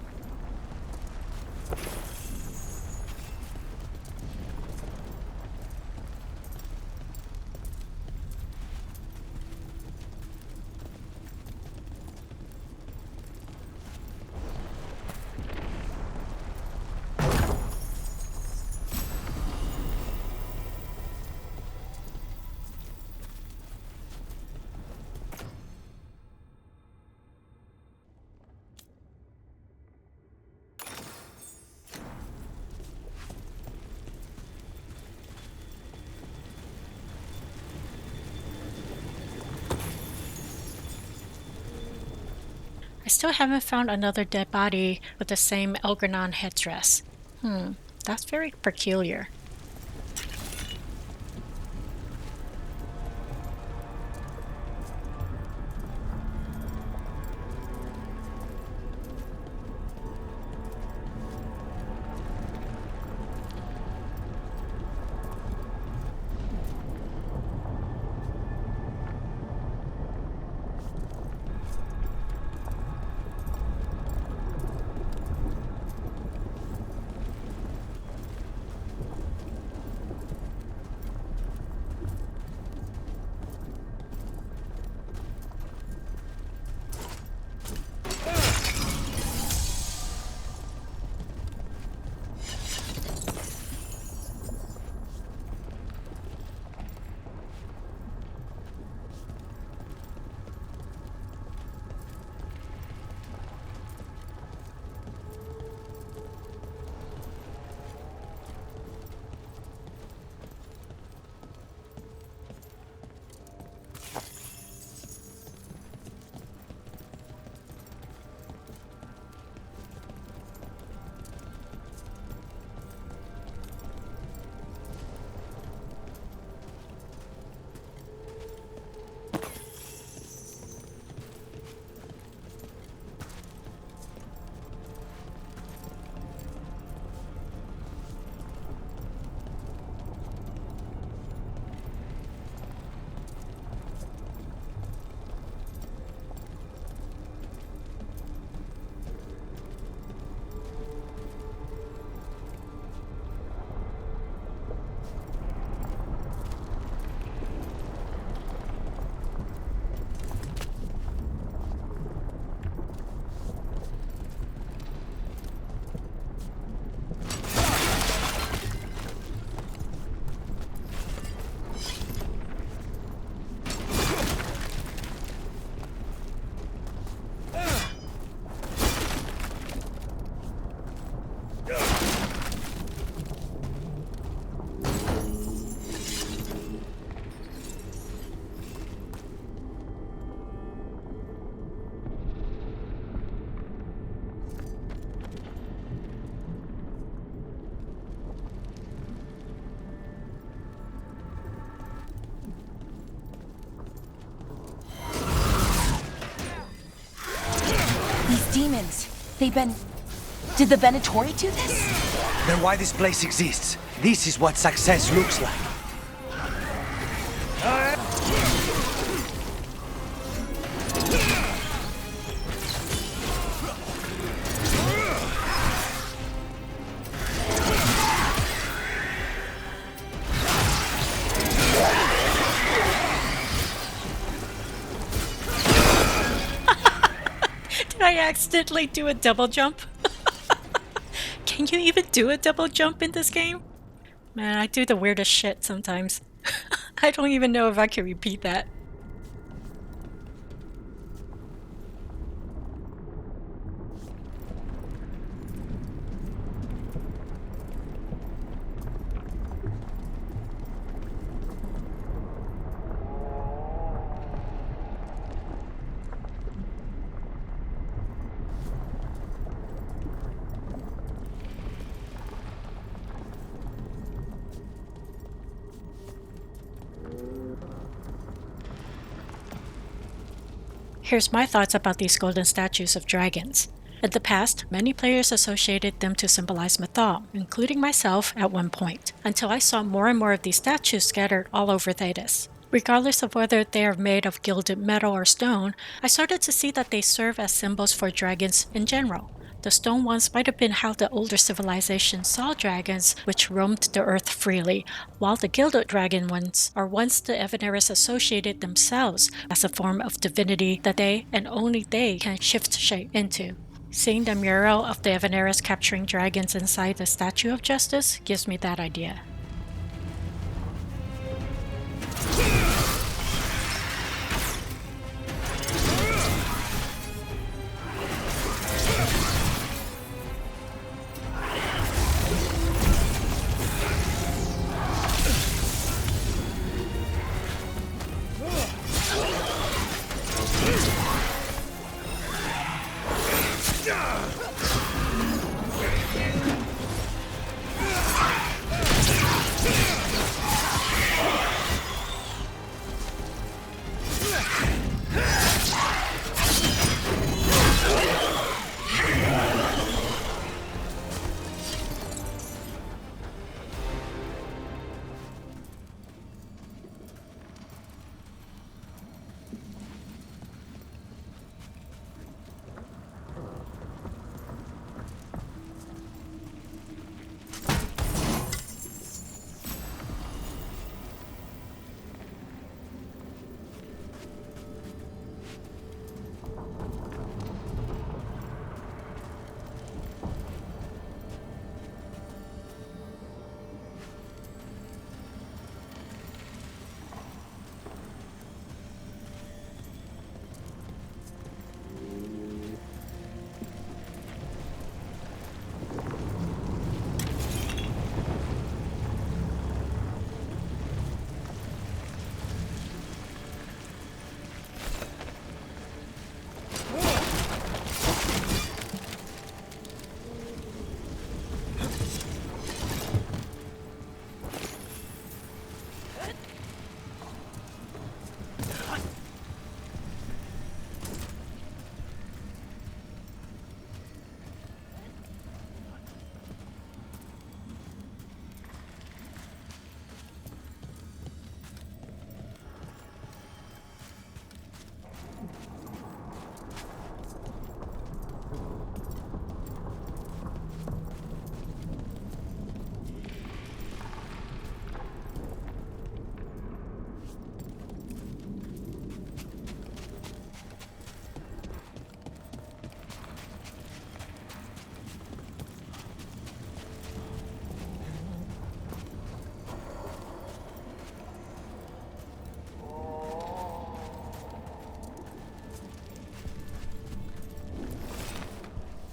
Speaker 1: I still haven't found another dead body with the same Elgranon headdress. That's very peculiar.
Speaker 8: Demons. They've been... Did the Venatori do this?
Speaker 19: Then why this place exists? This is what success looks like.
Speaker 1: I accidentally do a double jump? Can you even do a double jump in this game? Man, I do the weirdest shit sometimes. I don't even know if I can repeat that. Here's my thoughts about these golden statues of dragons. In the past, many players associated them to symbolize Mythal, including myself at one point, until I saw more and more of these statues scattered all over Thedas. Regardless of whether they are made of gilded metal or stone, I started to see that they serve as symbols for dragons in general. The stone ones might have been how the older civilizations saw dragons, which roamed the earth freely, while the gilded dragon ones are ones the Evaneris associated themselves as a form of divinity that they, and only they, can shift shape into. Seeing the mural of the Evaneris capturing dragons inside the Statue of Justice gives me that idea.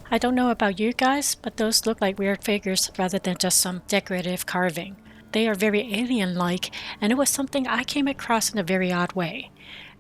Speaker 1: I don't know about you guys, but those look like weird figures rather than just some decorative carving. They are very alien-like, and it was something I came across in a very odd way.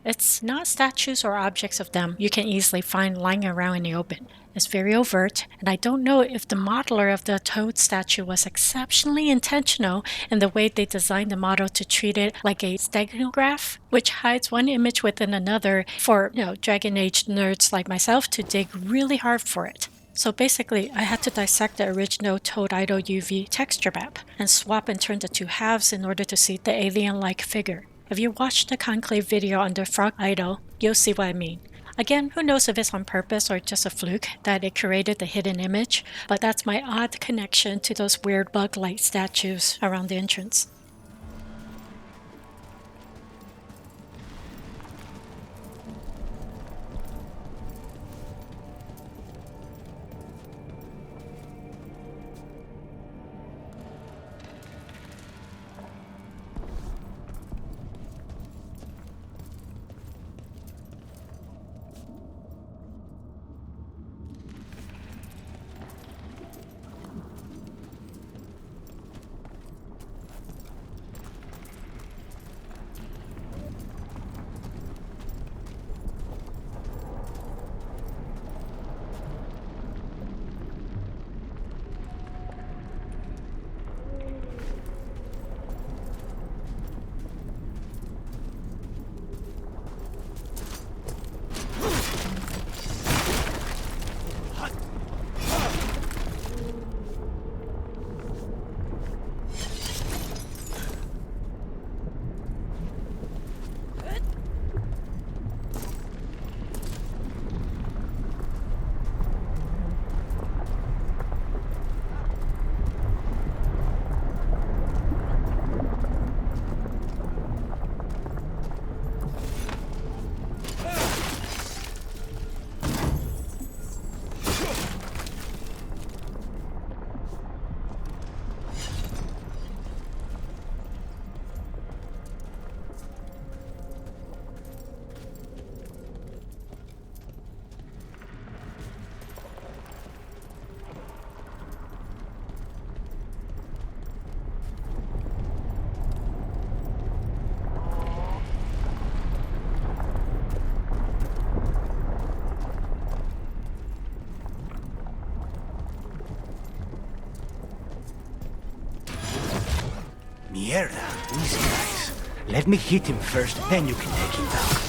Speaker 1: It's not statues or objects of them you can easily find lying around in the open. It's very overt, and I don't know if the modeler of the toad statue was exceptionally intentional in the way they designed the model to treat it like a steganograph, which hides one image within another for, Dragon Age nerds like myself to dig really hard for it. So basically, I had to dissect the original Toad Idol UV texture map and swap and turn the two halves in order to see the alien-like figure. If you watched the Conclave video on the Frog Idol, you'll see what I mean. Again, who knows if it's on purpose or just a fluke that it created the hidden image, but that's my odd connection to those weird bug-like statues around the entrance.
Speaker 19: Mierda. Easy, guys. Let me hit him first, then you can take him down.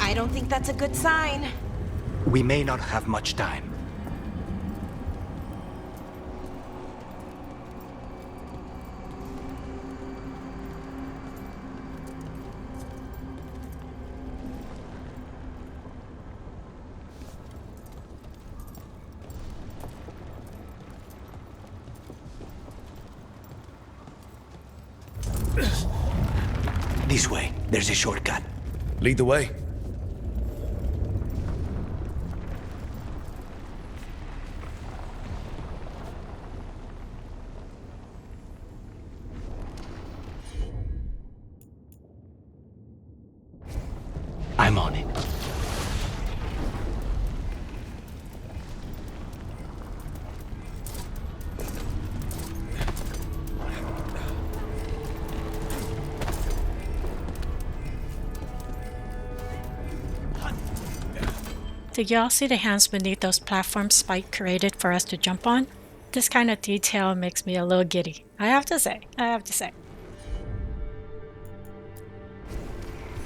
Speaker 8: I don't think that's a good sign.
Speaker 19: We may not have much time. This way. There's a shortcut.
Speaker 2: Lead the way.
Speaker 19: I'm on it.
Speaker 1: Did y'all see the hands beneath those platforms Spike created for us to jump on? This kind of detail makes me a little giddy. I have to say.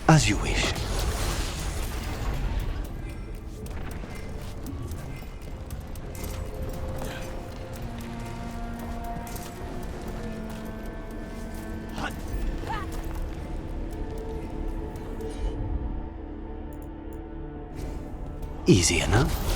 Speaker 19: As you wish. Easy enough.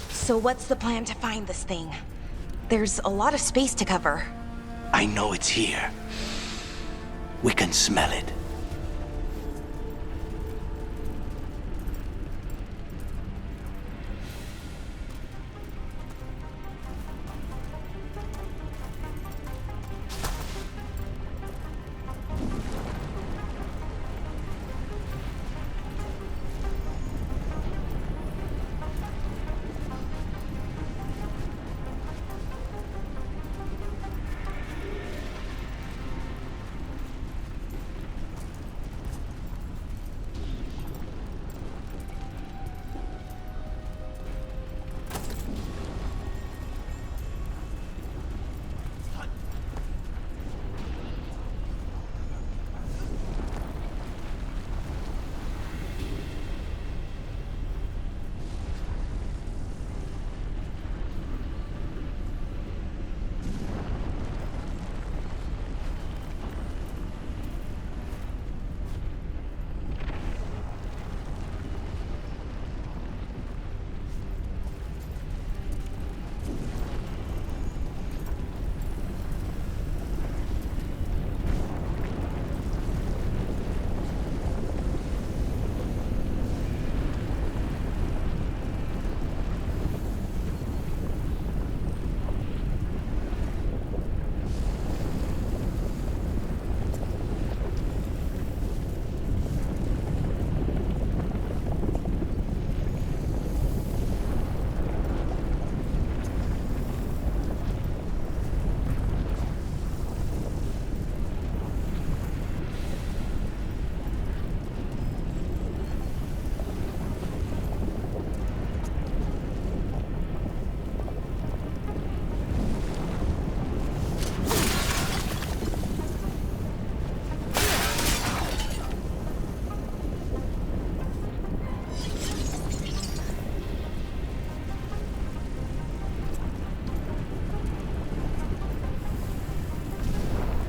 Speaker 8: So what's the plan to find this thing? There's a lot of space to cover.
Speaker 19: I know it's here. We can smell it.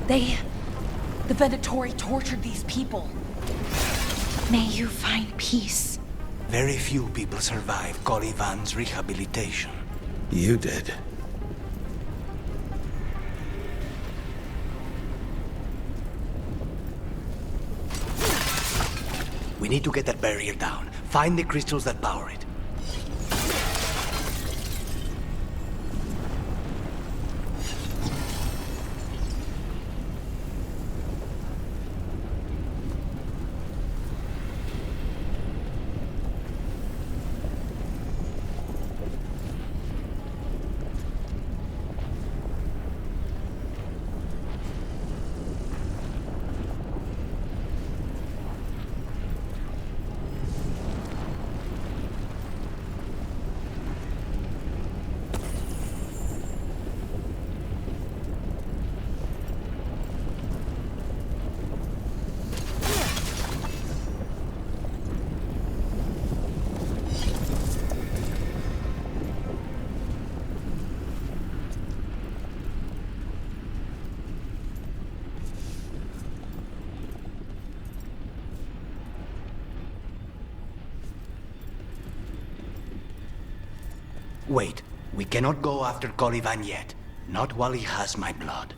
Speaker 8: The Venatori tortured these people. May you find peace.
Speaker 19: Very few people survive Colivan's rehabilitation.
Speaker 2: You did.
Speaker 19: We need to get that barrier down. Find the crystals that power it. Wait, we cannot go after Colivan yet. Not while he has my blood.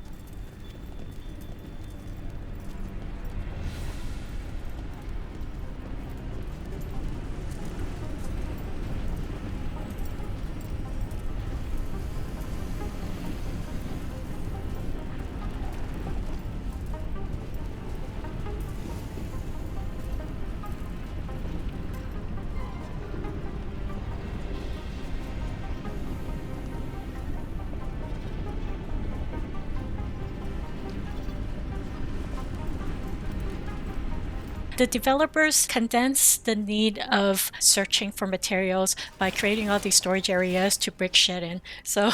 Speaker 1: The developers condensed the need of searching for materials by creating all these storage areas to brick shed in. So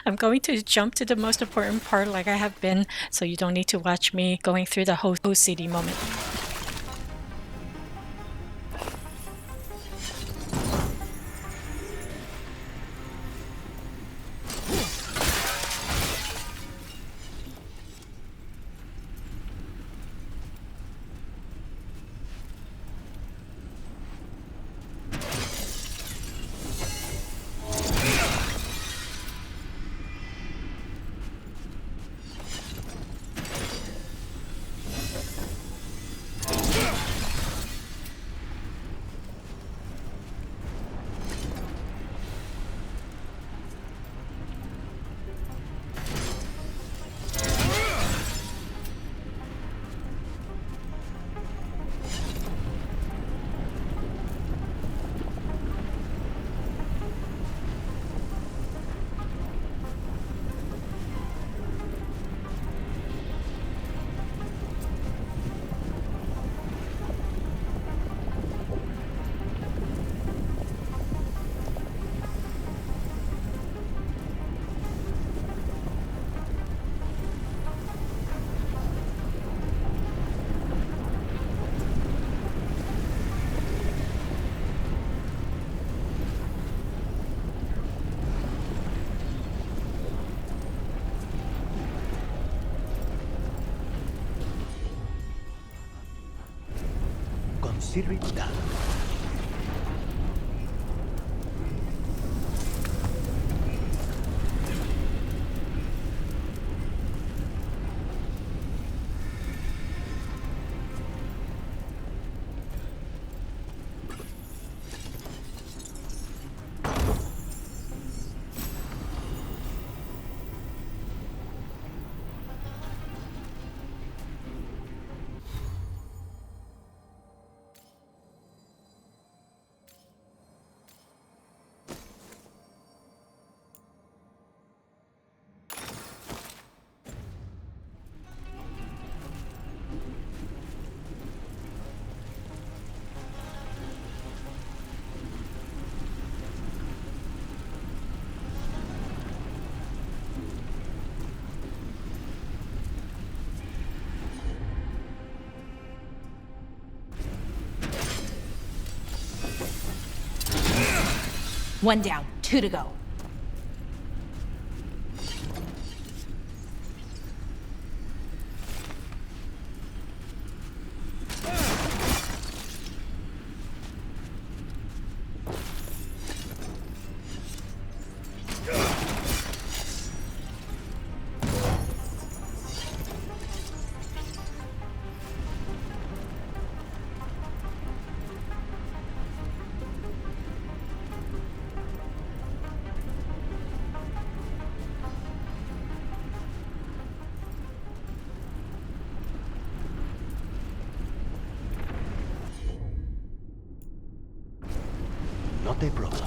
Speaker 1: I'm going to jump to the most important part like I have been, so you don't need to watch me going through the whole OCD moment.
Speaker 19: Consider it done.
Speaker 8: One down, 2 to go.
Speaker 19: a problem.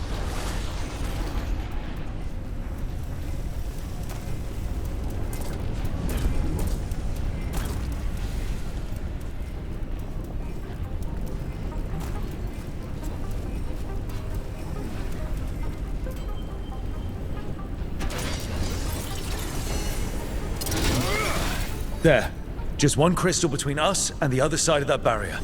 Speaker 2: There. Just one crystal between us and the other side of that barrier.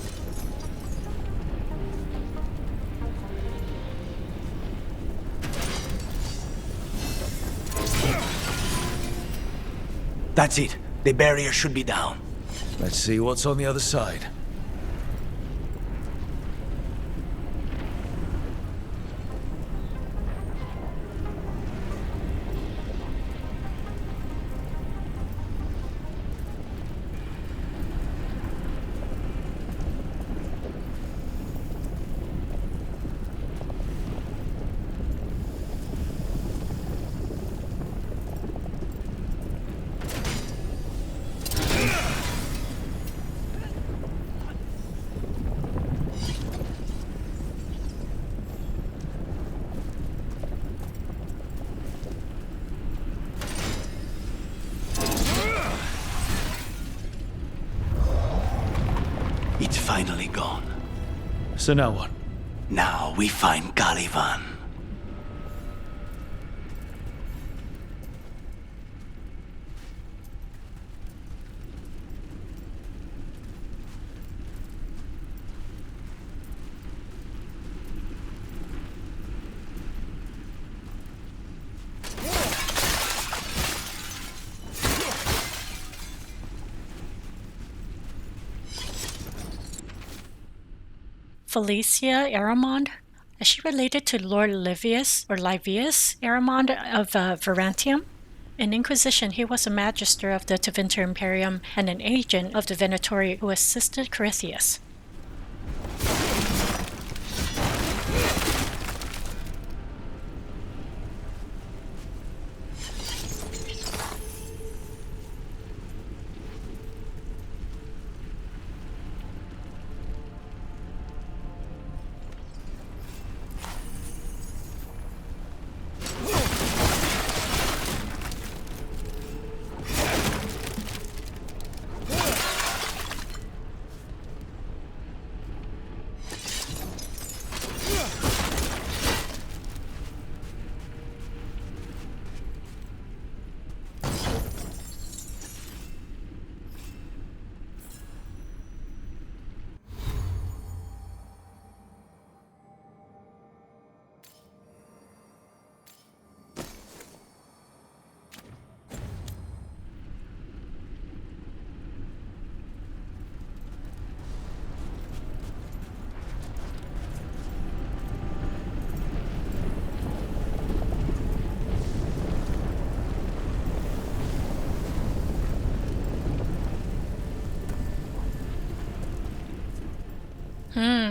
Speaker 19: That's it. The barrier should be down.
Speaker 2: Let's see what's on the other side.
Speaker 19: It's finally gone.
Speaker 2: So now what?
Speaker 19: Now we find Caliban.
Speaker 1: Felicia Aramond? Is she related to Lord Livius or Livius Aramond of Verantium? In Inquisition, he was a magister of the Tevinter Imperium and an agent of the Venatori who assisted Corythius.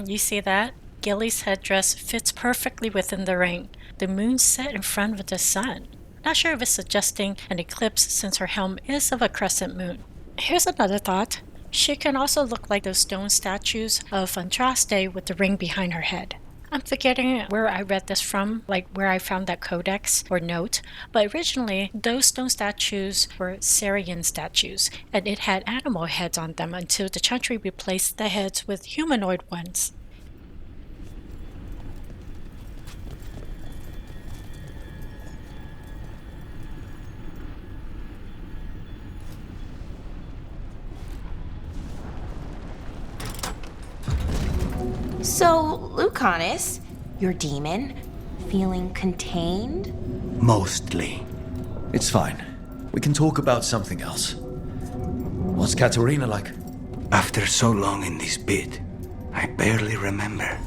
Speaker 1: You see that? Gilly's headdress fits perfectly within the ring. The moon set in front of the sun. Not sure if it's suggesting an eclipse since her helm is of a crescent moon. Here's another thought. She can also look like those stone statues of Andraste with the ring behind her head. I'm forgetting where I read this from, like where I found that codex or note, but originally those stone statues were Syrian statues, and it had animal heads on them until the Chantry replaced the heads with humanoid ones.
Speaker 8: So, Lucanis, your demon, feeling contained?
Speaker 19: Mostly.
Speaker 2: It's fine. We can talk about something else. What's Katerina like?
Speaker 19: After so long in this pit, I barely remember.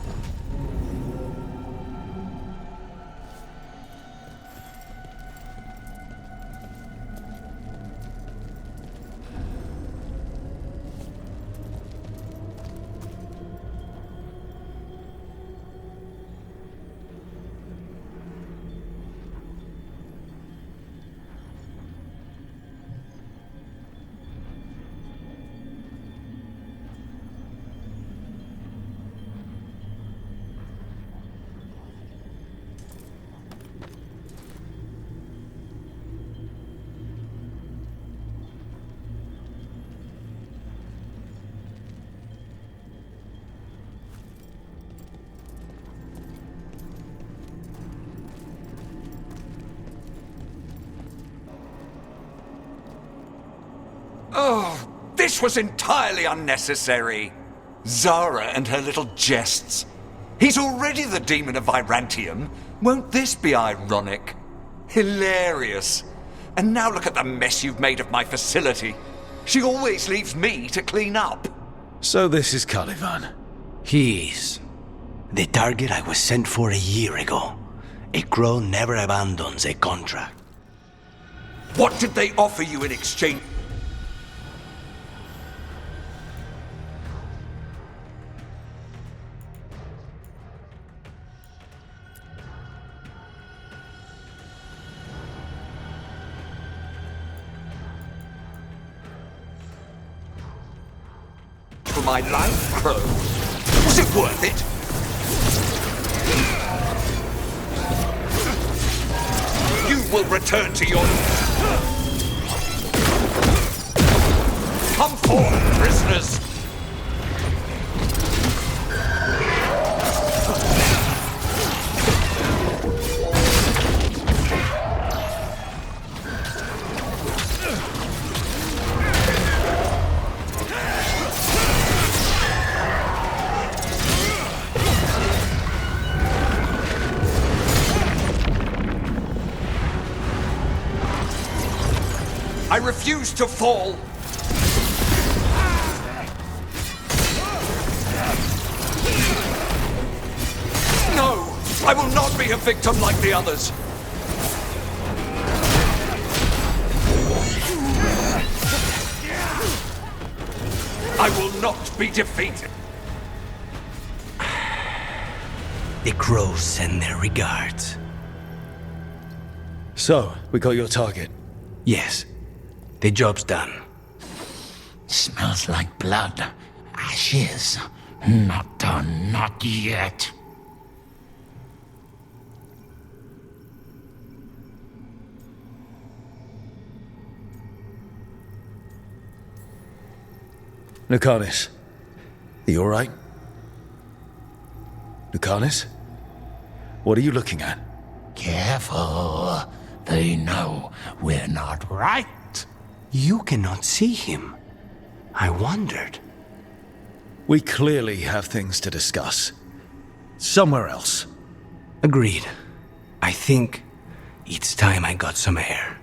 Speaker 18: Oh, this was entirely unnecessary. Zara and her little jests. He's already the demon of Virantium. Won't this be ironic? Hilarious. And now look at the mess you've made of my facility. She always leaves me to clean up.
Speaker 2: So this is Caliban.
Speaker 19: He is. The target I was sent for a year ago. A crow never abandons a contract.
Speaker 18: What did they offer you in exchange? For my life, Crow? Was it worth it? You will return to your... Come forth, prisoners! I refuse to fall! No! I will not be a victim like the others! I will not be defeated!
Speaker 19: The crows send their regards.
Speaker 2: So, we got your target.
Speaker 19: Yes. The job's done.
Speaker 20: Smells like blood. Ashes. Not done, not yet.
Speaker 2: Lucanis. Are you alright? Lucanis? What are you looking at?
Speaker 20: Careful. They know we're not right.
Speaker 19: You cannot see him. I wondered.
Speaker 2: We clearly have things to discuss. Somewhere else.
Speaker 19: Agreed. I think it's time I got some air.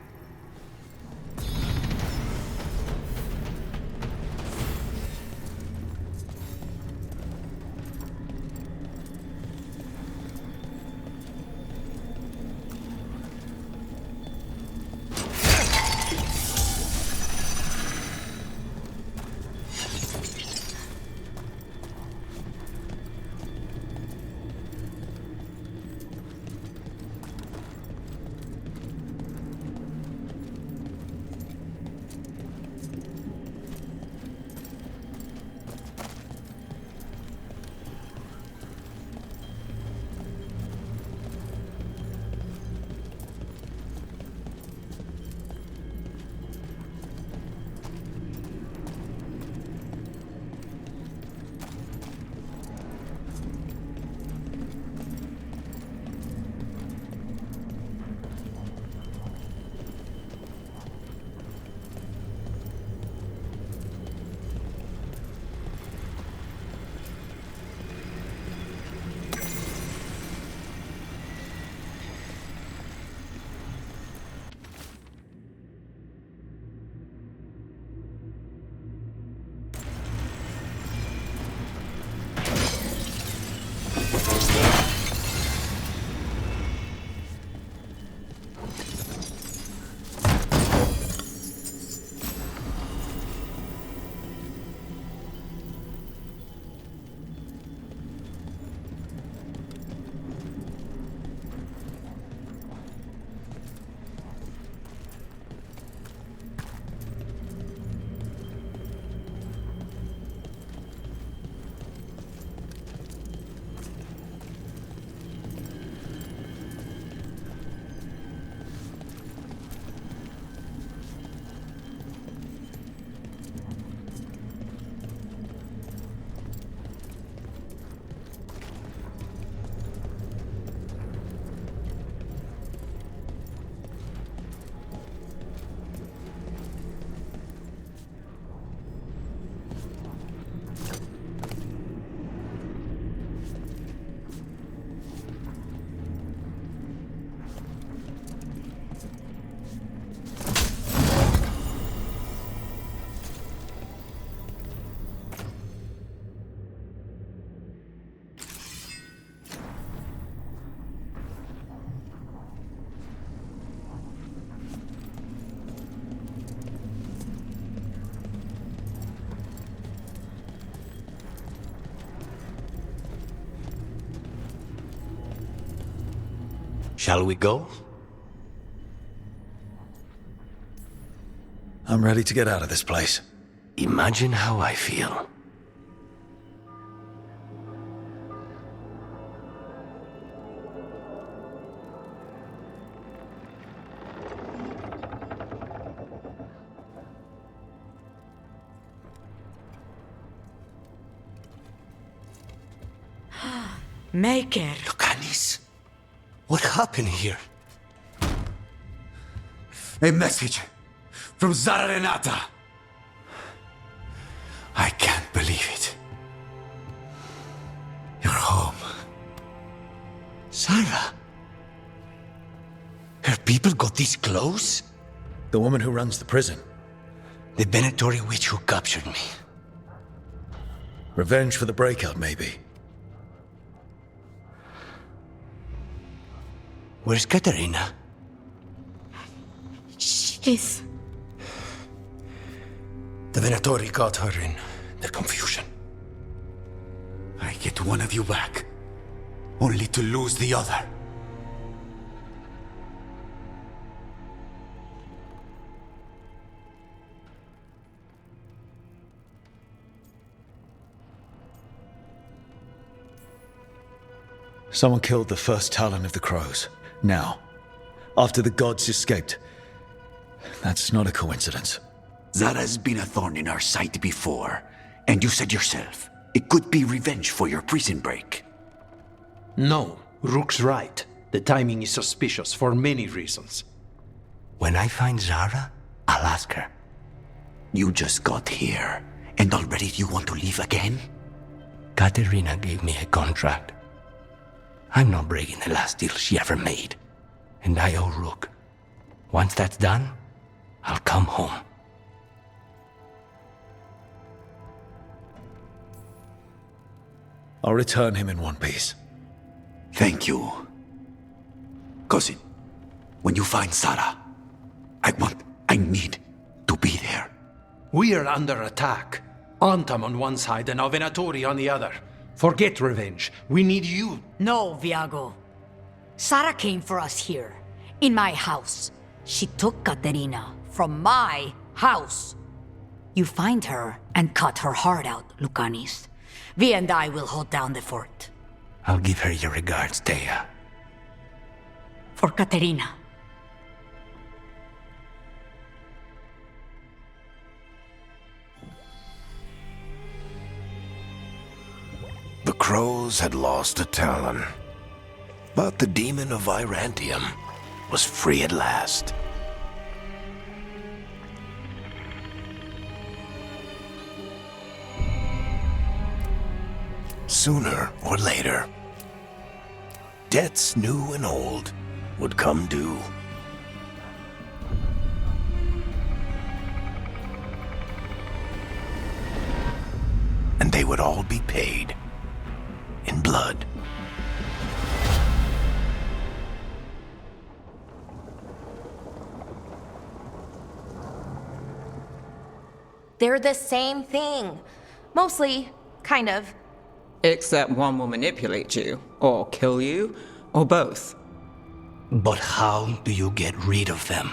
Speaker 19: Shall we go?
Speaker 2: I'm ready to get out of this place.
Speaker 19: Imagine how I feel.
Speaker 17: Maker.
Speaker 19: Lucanis, what happened here?
Speaker 16: A message from Zara Renata.
Speaker 19: I can't believe it. You're home. Sarah? Her people got this close?
Speaker 2: The woman who runs the prison.
Speaker 19: The Venatori witch who captured me.
Speaker 2: Revenge for the breakout, maybe.
Speaker 19: Where's Katerina?
Speaker 9: She's...
Speaker 19: The Venatori got her in their confusion.
Speaker 16: I get one of you back, only to lose the other.
Speaker 2: Someone killed the first Talon of the Crows. Now, after the gods escaped. That's not a coincidence.
Speaker 16: Zara's been a thorn in our side before, and you said yourself, it could be revenge for your prison break.
Speaker 15: No, Rook's right. The timing is suspicious for many reasons.
Speaker 19: When I find Zara, I'll ask her.
Speaker 16: You just got here, and already you want to leave again?
Speaker 19: Katerina gave me a contract. I'm not breaking the last deal she ever made. And I owe Rook. Once that's done, I'll come home.
Speaker 2: I'll return him in one piece.
Speaker 16: Thank you. Cousin, when you find Zara, I need to be there.
Speaker 15: We are under attack. Antam on one side and Venatori on the other. Forget revenge. We need you.
Speaker 3: No, Viago. Sara came for us here, in my house. She took Katerina from my house. You find her and cut her heart out, Lucanis. Vi and I will hold down the fort.
Speaker 19: I'll give her your regards, Thea.
Speaker 3: For Katerina.
Speaker 20: The Crows had lost a Talon, but the demon of Virantium was free at last. Sooner or later, debts new and old would come due. And they would all be paid in blood.
Speaker 8: They're the same thing. Mostly, kind of.
Speaker 11: Except one will manipulate you, or kill you, or both.
Speaker 19: But how do you get rid of them?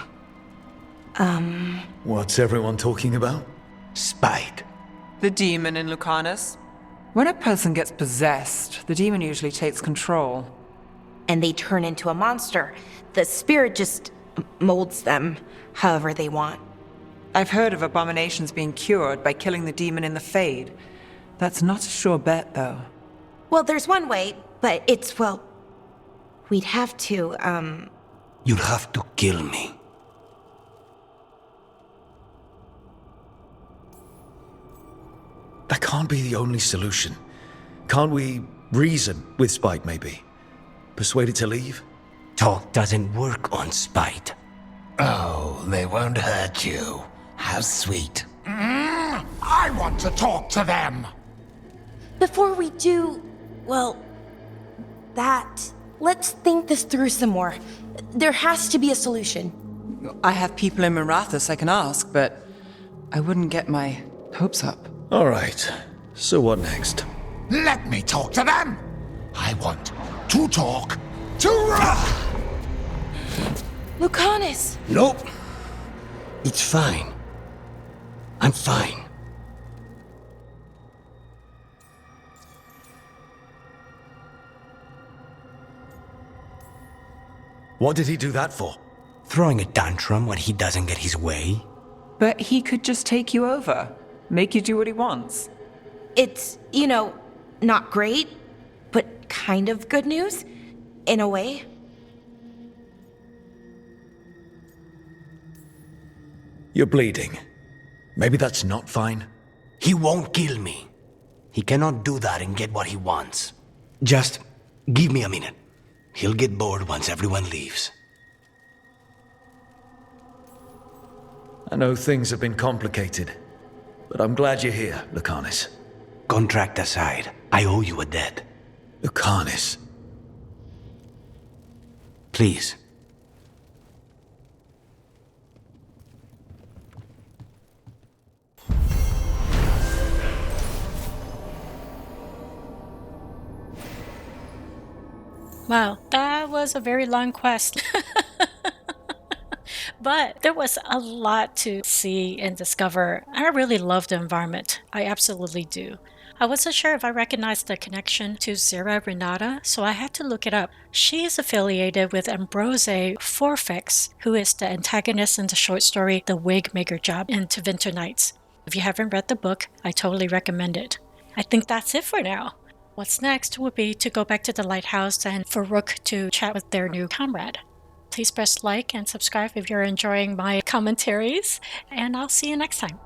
Speaker 2: What's everyone talking about?
Speaker 19: Spite.
Speaker 21: The demon in Lucanis. When a person gets possessed, the demon usually takes control.
Speaker 8: And they turn into a monster. The spirit just molds them however they want.
Speaker 21: I've heard of abominations being cured by killing the demon in the Fade. That's not a sure bet, though.
Speaker 8: Well, there's one way, but it's, well... We'd have to,
Speaker 19: You'll have to kill me.
Speaker 2: That can't be the only solution. Can't we reason with Spite, maybe? Persuade it to leave?
Speaker 19: Talk doesn't work on Spite.
Speaker 20: Oh, they won't hurt you. How sweet. I want to talk to them.
Speaker 8: Before we do, well, that... Let's think this through some more. There has to be a solution.
Speaker 21: I have people in Marathas I can ask, but I wouldn't get my hopes up.
Speaker 2: All right. So what next?
Speaker 20: Let me talk to them. I want to talk to Rook.
Speaker 8: Lucanis!
Speaker 19: Nope. It's fine. I'm fine.
Speaker 2: What did he do that for?
Speaker 19: Throwing a tantrum when he doesn't get his way.
Speaker 21: But he could just take you over, make you do what he wants.
Speaker 8: It's, not great, but kind of good news, in a way.
Speaker 2: You're bleeding. Maybe that's not fine.
Speaker 19: He won't kill me. He cannot do that and get what he wants. Just give me a minute. He'll get bored once everyone leaves.
Speaker 2: I know things have been complicated, but I'm glad you're here, Lucanis.
Speaker 19: Contract aside, I owe you a debt.
Speaker 2: Lucanis.
Speaker 19: Please.
Speaker 1: Wow, that was a very long quest. But there was a lot to see and discover. I really love the environment. I absolutely do. I wasn't sure if I recognized the connection to Zira Renata, so I had to look it up. She is affiliated with Ambrose Forfex, who is the antagonist in the short story The Wig Maker Job in To Winter Nights. If you haven't read the book, I totally recommend it. I think that's it for now. What's next would be to go back to the lighthouse and for Rook to chat with their new comrade. Please press like and subscribe if you're enjoying my commentaries, and I'll see you next time.